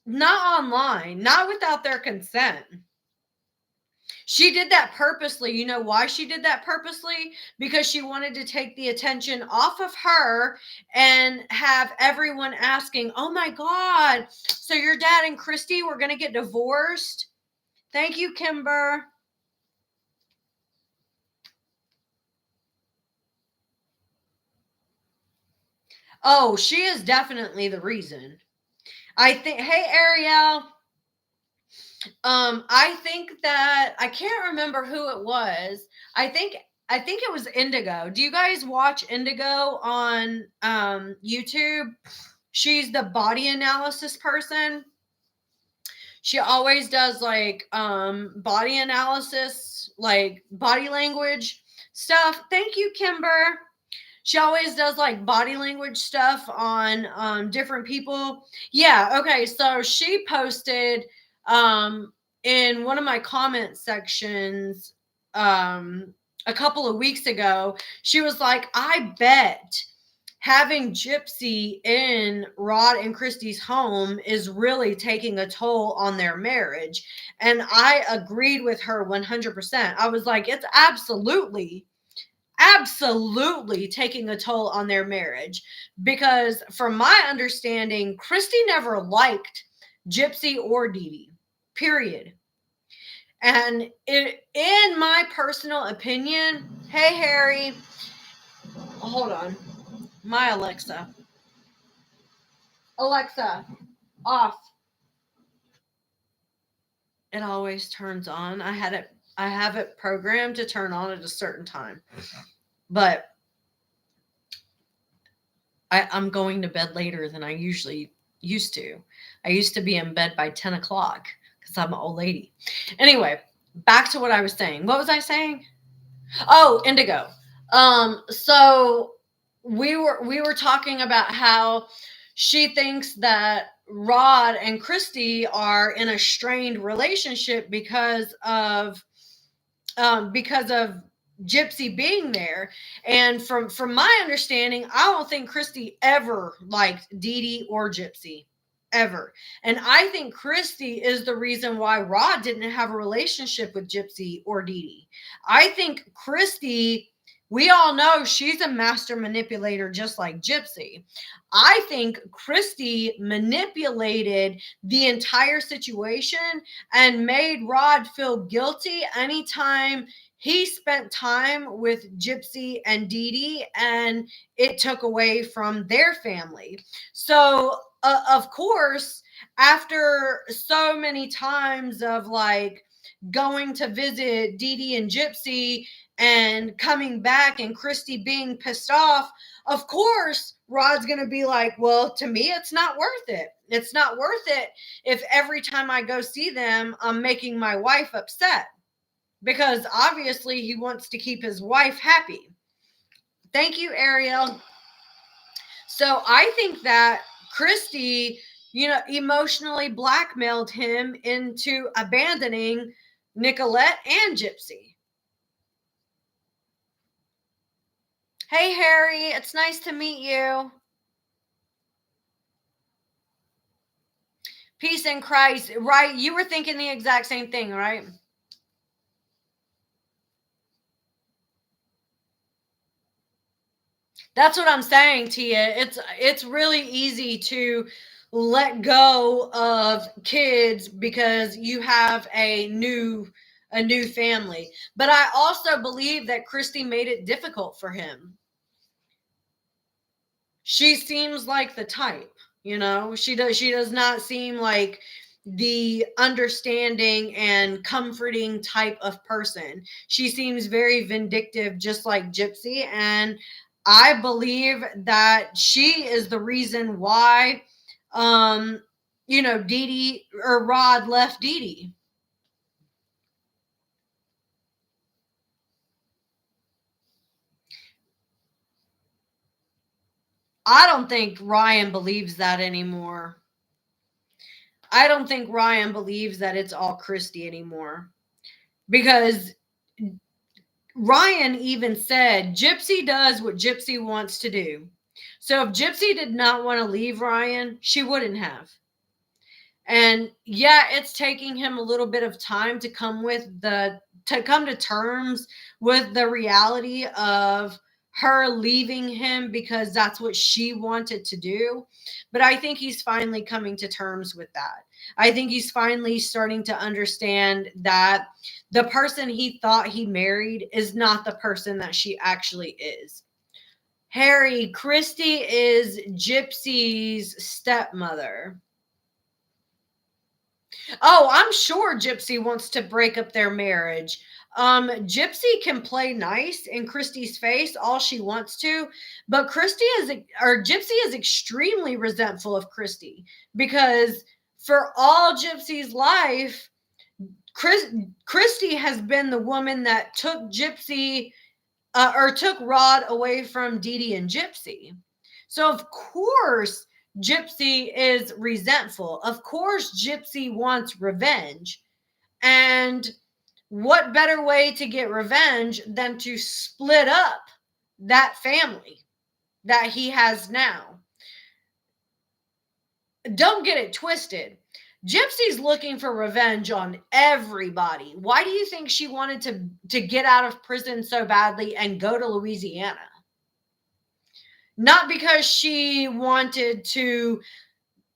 Not online, not without their consent. She did that purposely. You know why she did that purposely? Because she wanted to take the attention off of her and have everyone asking, oh my God, so your dad and Christy were going to get divorced? Thank you, Kimber. Oh, she is definitely the reason. I think, hey, Ariel. I think that I can't remember who it was. I think it was Indigo. Do you guys watch Indigo on YouTube? She's the body analysis person. She always does like body analysis, like body language stuff. Thank you, Kimber. She always does like body language stuff on different people. Yeah, okay. So she posted in one of my comment sections a couple of weeks ago. She was like, I bet having Gypsy in Rod and Christy's home is really taking a toll on their marriage. And I agreed with her 100%. I was like, it's absolutely taking a toll on their marriage, because from my understanding, Christy never liked Gypsy or Dee Dee, period. And in my personal opinion, hey, Harry, hold on, my Alexa, off. It always turns on. I have it programmed to turn on at a certain time, but I'm going to bed later than I usually used to. I used to be in bed by 10 o'clock because I'm an old lady. Anyway, back to what I was saying. What was I saying? Oh, Indigo. So we were talking about how she thinks that Rod and Christy are in a strained relationship because of Gypsy being there. And from my understanding, I don't think Christy ever liked Dee Dee or Gypsy. Ever. And I think Christy is the reason why Rod didn't have a relationship with Gypsy or Dee Dee. I think Christy, we all know she's a master manipulator just like Gypsy. I think Christy manipulated the entire situation and made Rod feel guilty anytime he spent time with Gypsy and Dee Dee, and it took away from their family. So, of course, after so many times of like going to visit Dee Dee and Gypsy and coming back and Christy being pissed off, of course, Rod's going to be like, well, to me, it's not worth it. It's not worth it if every time I go see them, I'm making my wife upset. Because obviously he wants to keep his wife happy. Thank you, Ariel. So I think that Christy, emotionally blackmailed him into abandoning Nicolette and Gypsy. Hey, Harry, it's nice to meet you. Peace in Christ, right? You were thinking the exact same thing, right? That's what I'm saying, Tia. It's really easy to let go of kids because you have a new family. But I also believe that Christy made it difficult for him. She seems like the type, she does not seem like, the understanding and comforting type of person. She seems very vindictive, just like Gypsy. And I believe that she is the reason why, Dee Dee or Rod left Dee Dee. I don't think Ryan believes that anymore. I don't think Ryan believes that it's all Christy anymore. Because Ryan even said Gypsy does what Gypsy wants to do. So if Gypsy did not want to leave Ryan, she wouldn't have. And yeah, it's taking him a little bit of time to come to terms with the reality of her leaving him because that's what she wanted to do. But I think he's finally coming to terms with that. I think he's finally starting to understand that the person he thought he married is not the person that she actually is. Harry, Christy is Gypsy's stepmother. Oh, I'm sure Gypsy wants to break up their marriage. Gypsy can play nice in Christy's face all she wants to, but Gypsy is extremely resentful of Christy because for all Gypsy's life, Christy has been the woman that took Gypsy or took Rod away from Dee Dee and Gypsy. So of course Gypsy is resentful. Of course Gypsy wants revenge. And what better way to get revenge than to split up that family that he has now? Don't get it twisted. Gypsy's looking for revenge on everybody. Why do you think she wanted to get out of prison so badly and go to Louisiana? Not because she wanted to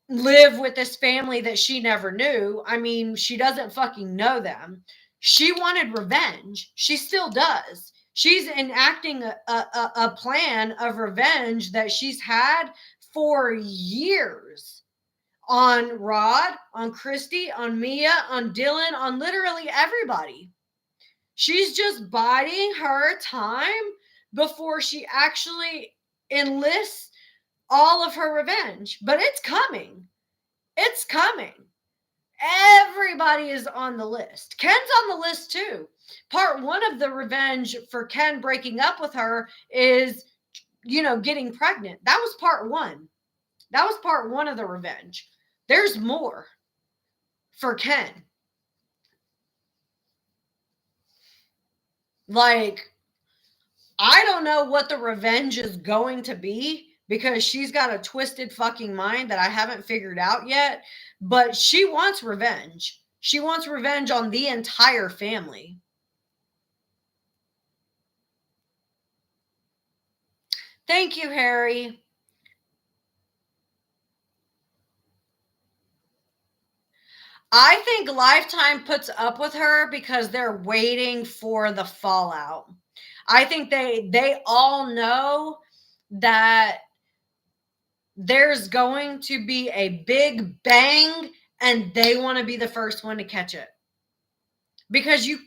live with this family that she never knew. I mean, she doesn't fucking know them. She wanted revenge. She still does. She's enacting a plan of revenge that she's had for years on Rod, on Christy, on Mia, on Dylan, on literally everybody. She's just biding her time before she actually enlists all of her revenge. But it's coming. It's coming. Everybody is on the list. Ken's on the list too. Part one of the revenge for Ken breaking up with her is, getting pregnant. That was part one. That was part one of the revenge. There's more for Ken. Like, I don't know what the revenge is going to be because she's got a twisted fucking mind that I haven't figured out yet. But she wants revenge. She wants revenge on the entire family. Thank you, Harry. I think Lifetime puts up with her because they're waiting for the fallout. I think they all know that there's going to be a big bang and they want to be the first one to catch it. Because you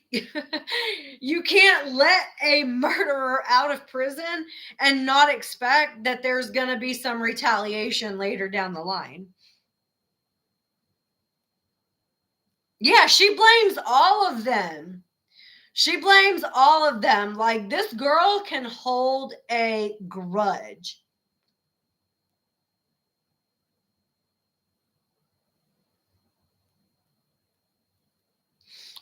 you can't let a murderer out of prison and not expect that there's going to be some retaliation later down the line. Yeah, she blames all of them. She blames all of them. Like, this girl can hold a grudge.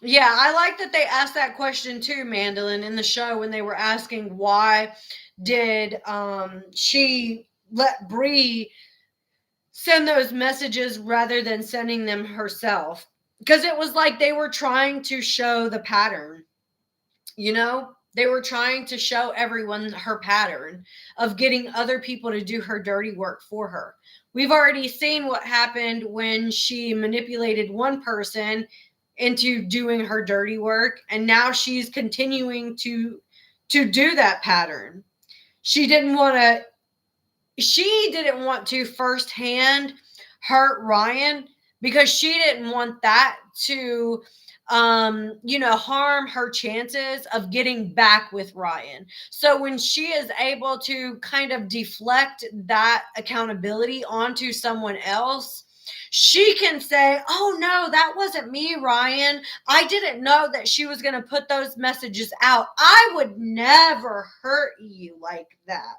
Yeah, I like that they asked that question too, Mandolin, in the show when they were asking why did she let Bree send those messages rather than sending them herself. Because it was like they were trying to show the pattern. They were trying to show everyone her pattern of getting other people to do her dirty work for her. We've already seen what happened when she manipulated one person into doing her dirty work, and now she's continuing to do that pattern. She didn't want to firsthand hurt Ryan, because she didn't want that to harm her chances of getting back with Ryan. So when she is able to kind of deflect that accountability onto someone else, she can say, oh no, that wasn't me, Ryan. I didn't know that she was going to put those messages out. I would never hurt you like that.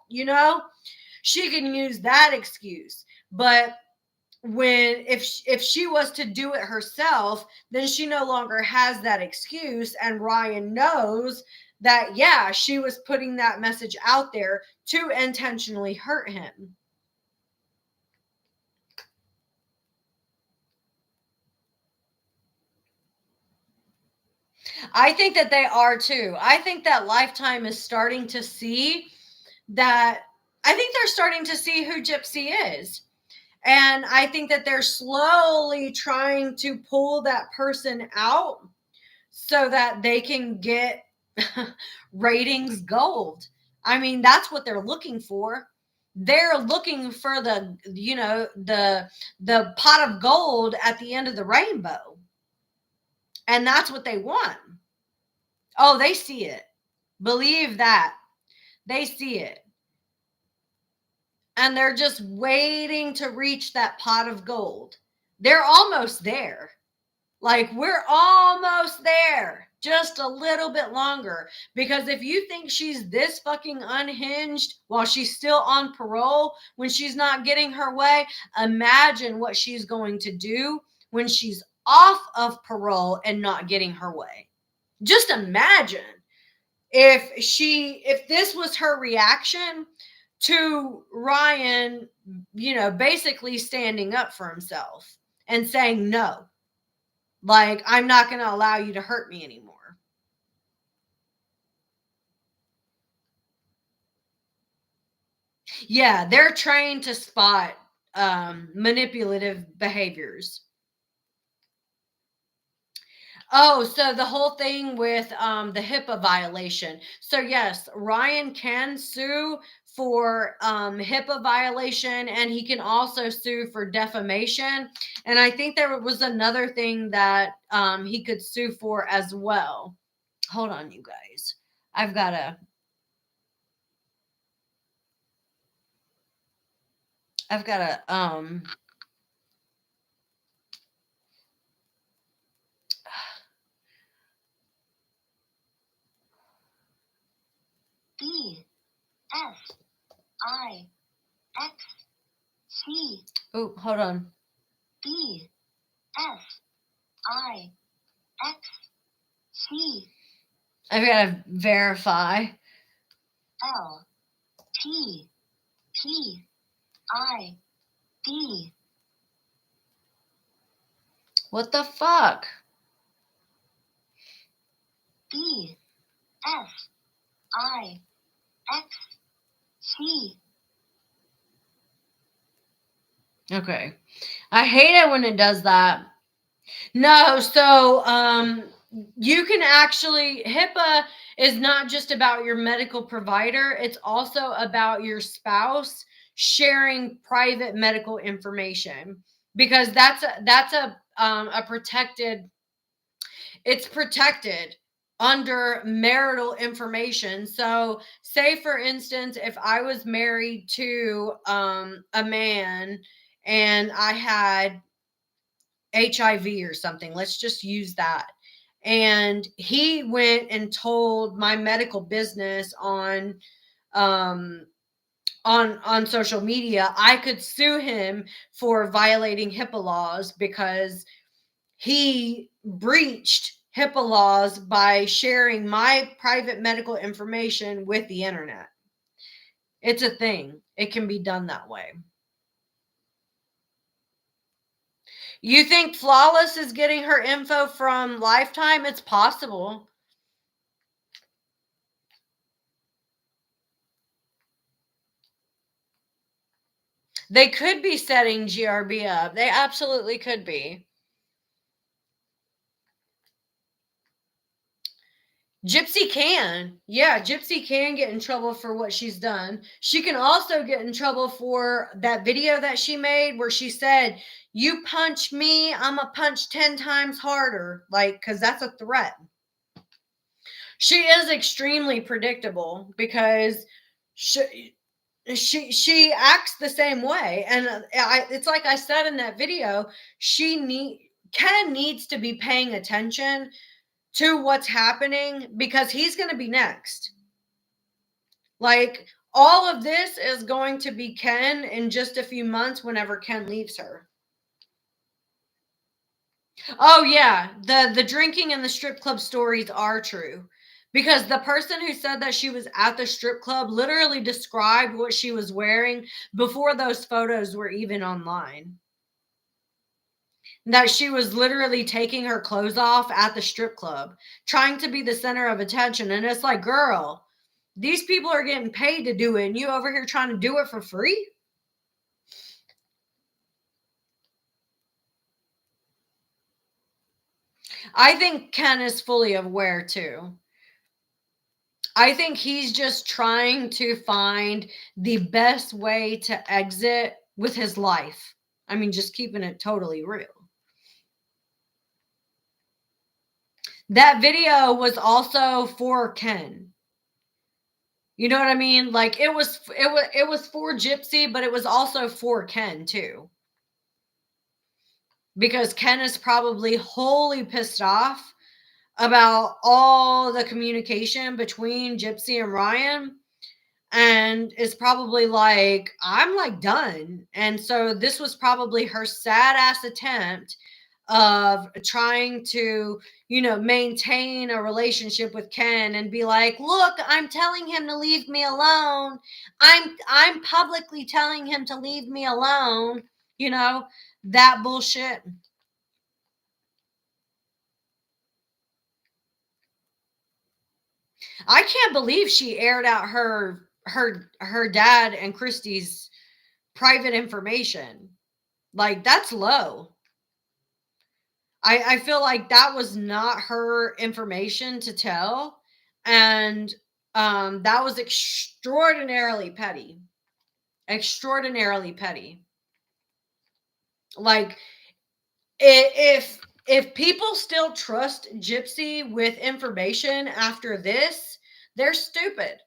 She can use that excuse. But if she was to do it herself, then she no longer has that excuse, and Ryan knows that, yeah, she was putting that message out there to intentionally hurt him. I think that they are too. I think that Lifetime is starting to see that. I think they're starting to see who Gypsy is. And I think that they're slowly trying to pull that person out so that they can get ratings gold. I mean, that's what they're looking for. They're looking for the pot of gold at the end of the rainbow. And that's what they want. Oh, they see it. Believe that. They see it. And they're just waiting to reach that pot of gold. They're almost there. Like, we're almost there. Just a little bit longer. Because if you think she's this fucking unhinged while she's still on parole, when she's not getting her way, imagine what she's going to do when she's off of parole and not getting her way. Just imagine if this was her reaction to Ryan, basically standing up for himself and saying, no, like, I'm not going to allow you to hurt me anymore. Yeah, they're trained to spot manipulative behaviors. Oh, so the whole thing with the HIPAA violation. So yes, Ryan can sue for HIPAA violation, and he can also sue for defamation. And I think there was another thing that he could sue for as well. Hold on, you guys. I've got to B-F-I-X-C. Oh, hold on. B-F-I-X-C. I've got to verify. L-T-P-I-D. What the fuck? B-F-I-X-C. Okay. I hate it when it does that. No, so you can actually, HIPAA is not just about your medical provider, it's also about your spouse sharing private medical information, because that's a protected, it's protected under marital information. So say for instance, if I was married to a man and I had HIV or something, let's just use that, and he went and told my medical business on social media, I could sue him for violating HIPAA laws because he breached HIPAA laws by sharing my private medical information with the internet. It's a thing. It can be done that way. You think Flawless is getting her info from Lifetime? It's possible. They could be setting GRB up. They absolutely could be. Gypsy can. Yeah, Gypsy can get in trouble for what she's done. She can also get in trouble for that video that she made where she said, "You punch me, I'm a punch 10 times harder." Like, because that's a threat. She is extremely predictable because she acts the same way. And it's like I said in that video, Ken needs to be paying attention to what's happening because he's going to be next. Like, all of this is going to be Ken in just a few months whenever Ken leaves her. Oh yeah, the drinking and the strip club stories are true. Because the person who said that she was at the strip club literally described what she was wearing before those photos were even online. That she was literally taking her clothes off at the strip club, trying to be the center of attention. And it's like, girl, these people are getting paid to do it, and you over here trying to do it for free? I think Ken is fully aware too. I think he's just trying to find the best way to exit with his life. I mean, just keeping it totally real. That video was also for Ken. You know what I mean? Like, it was for Gypsy, but it was also for Ken too. Because Ken is probably wholly pissed off about all the communication between Gypsy and Ryan, and is probably like, I'm like done. And so this was probably her sad ass attempt of trying to, maintain a relationship with Ken and be like, look, I'm telling him to leave me alone. I'm publicly telling him to leave me alone. That bullshit. I can't believe she aired out her dad and Christy's private information. Like, that's low. I feel like that was not her information to tell. And that was extraordinarily petty. Extraordinarily petty. Like, if people still trust Gypsy with information after this, they're stupid.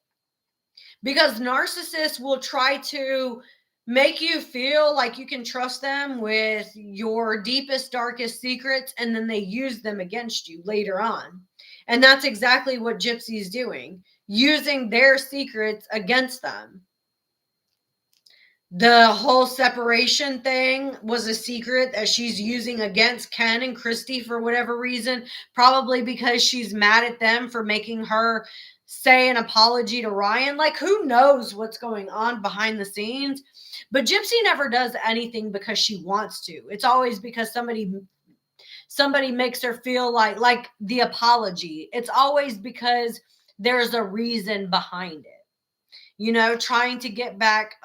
Because narcissists will try to make you feel like you can trust them with your deepest, darkest secrets, and then they use them against you later on. And that's exactly what Gypsy's doing, using their secrets against them. The whole separation thing was a secret that she's using against Ken and Christy for whatever reason, probably because she's mad at them for making her say an apology to Ryan. Like, who knows what's going on behind the scenes? But Gypsy never does anything because she wants to. It's always because somebody makes her feel like the apology. It's always because there's a reason behind it. Trying to get back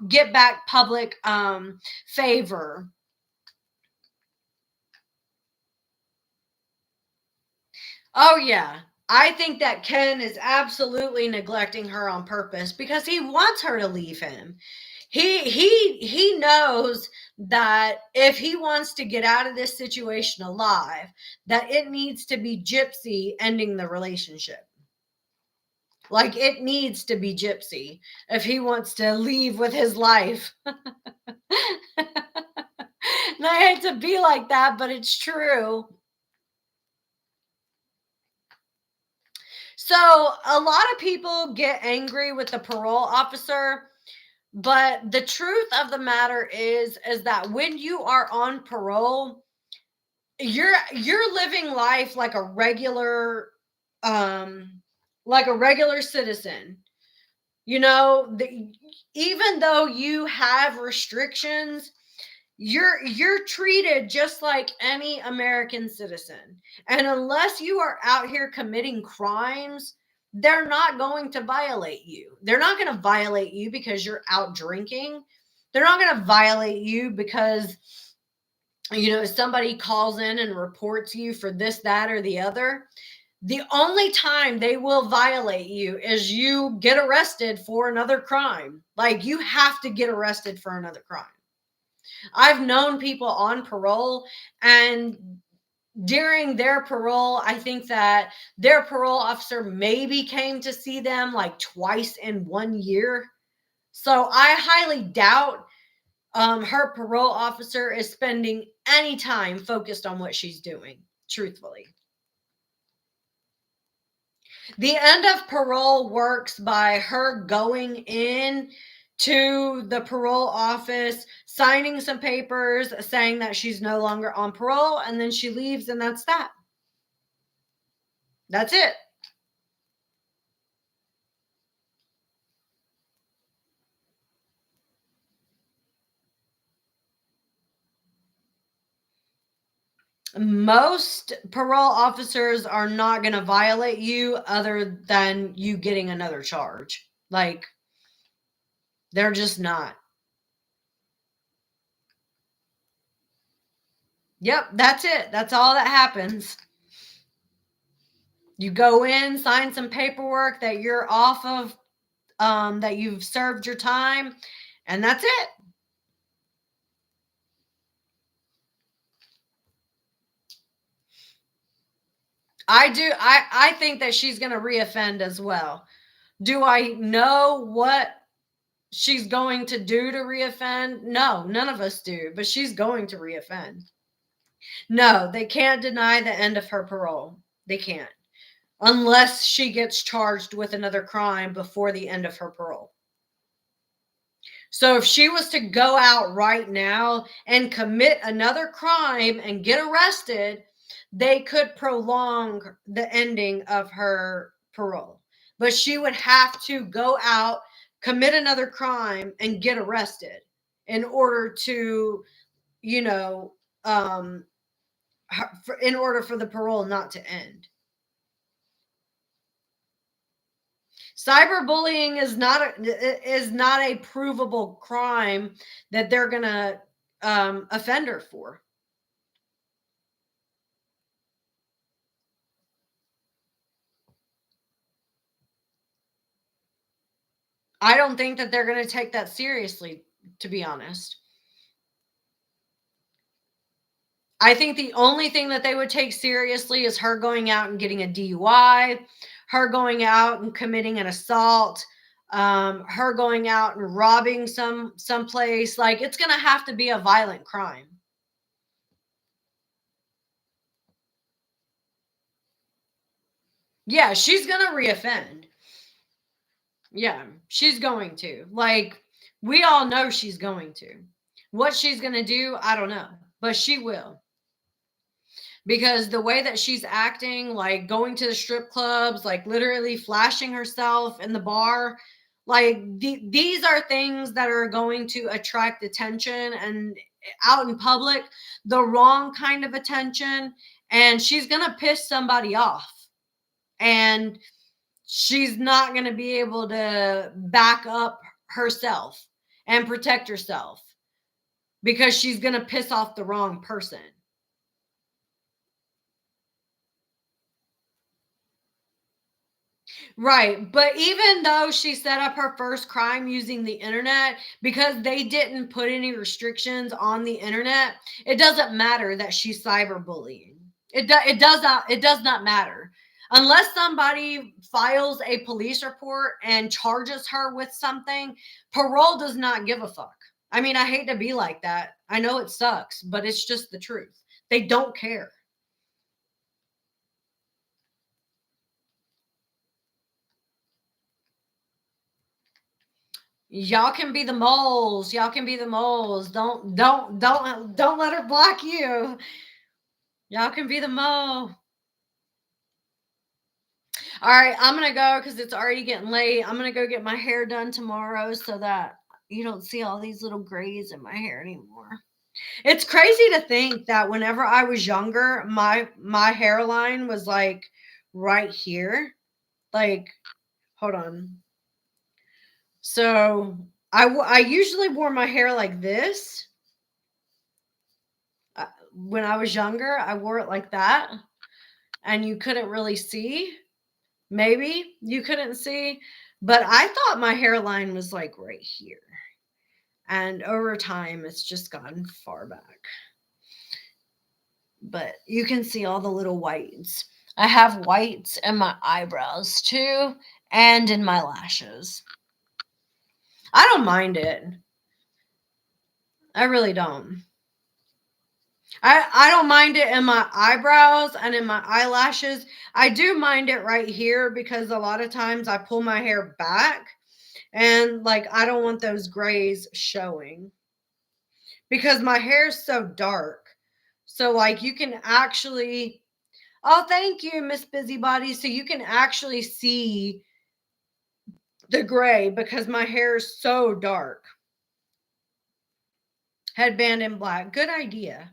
get back public favor. Oh yeah. I think that Ken is absolutely neglecting her on purpose because he wants her to leave him. He knows that if he wants to get out of this situation alive, that it needs to be Gypsy ending the relationship. Like, it needs to be Gypsy if he wants to leave with his life. And I hate to be like that, but it's true. So a lot of people get angry with the parole officer, but the truth of the matter is that when you are on parole, you're living life like a regular citizen. Even though you have restrictions, you're treated just like any American citizen. And unless you are out here committing crimes, they're not going to violate you. They're not going to violate you because you're out drinking. They're not going to violate you because somebody calls in and reports you for this, that, or the other. The only time they will violate you is you get arrested for another crime. Like, you have to get arrested for another crime. I've known people on parole, and during their parole, I think that their parole officer maybe came to see them like twice in 1 year. So I highly doubt her parole officer is spending any time focused on what she's doing, truthfully. The end of parole works by her going in to the parole office, signing some papers saying that she's no longer on parole, and then she leaves, and that's that. That's it. Most parole officers are not going to violate you other than you getting another charge. Like, they're just not. Yep, that's it. That's all that happens. You go in, sign some paperwork that you're off of, that you've served your time, and that's it. I think that she's going to reoffend as well. Do I know what she's going to do to reoffend? No, none of us do, but she's going to reoffend. No, they can't deny the end of her parole. They can't. Unless she gets charged with another crime before the end of her parole. So if she was to go out right now and commit another crime and get arrested, they could prolong the ending of her parole. But she would have to go out, commit another crime, and get arrested in order to, in order for the parole not to end. Cyberbullying is not a provable crime that they're going to offend her for. I don't think that they're going to take that seriously, to be honest. I think the only thing that they would take seriously is her going out and getting a DUI, her going out and committing an assault, her going out and robbing some place. Like, it's going to have to be a violent crime. Yeah, she's going to reoffend. Yeah, she's going to. Like, we all know she's going to. What she's going to do, I don't know, but she will. Because the way that she's acting, like going to the strip clubs, like literally flashing herself in the bar, like these are things that are going to attract attention, and out in public, the wrong kind of attention, and she's going to piss somebody off. And she's not going to be able to back up herself and protect herself because she's going to piss off the wrong person. Right. But even though she set up her first crime using the internet, because they didn't put any restrictions on the internet, it doesn't matter that she's cyberbullying. It does not matter. Unless somebody files a police report and charges her with something, parole does not give a fuck. I mean, I hate to be like that. I know it sucks, but it's just the truth. They don't care. Y'all can be the moles. Y'all can be the moles. Don't let her block you. Y'all can be the mole. All right, I'm going to go because it's already getting late. I'm going to go get my hair done tomorrow so that you don't see all these little grays in my hair anymore. It's crazy to think that whenever I was younger, my hairline was like right here. Like, hold on. So I usually wore my hair like this. When I was younger, I wore it like that. and you couldn't really see. Maybe you couldn't see, but I thought my hairline was like right here. And over time, it's just gotten far back. But you can see all the little whites. I have whites in my eyebrows too, and in my lashes. I don't mind it. I really don't. I don't mind it in my eyebrows and in my eyelashes. I do mind it right here because a lot of times I pull my hair back and like I don't want those grays showing because my hair is so dark. So like you can actually, oh, thank you, Miss Busybody. So you can actually see the gray because my hair is so dark. Headband in black. Good idea.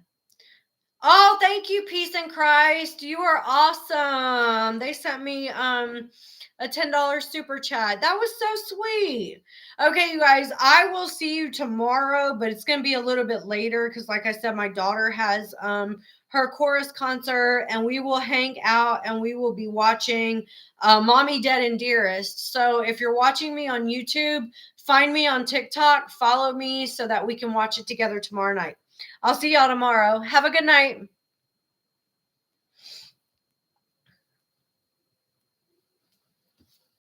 Oh, thank you, Peace in Christ. You are awesome. They sent me a $10 super chat. That was so sweet. Okay, you guys, I will see you tomorrow, but it's going to be a little bit later because like I said, my daughter has her chorus concert and we will hang out and we will be watching Mommy Dead and Dearest. So if you're watching me on YouTube, find me on TikTok, follow me so that we can watch it together tomorrow night. I'll see y'all tomorrow. Have a good night.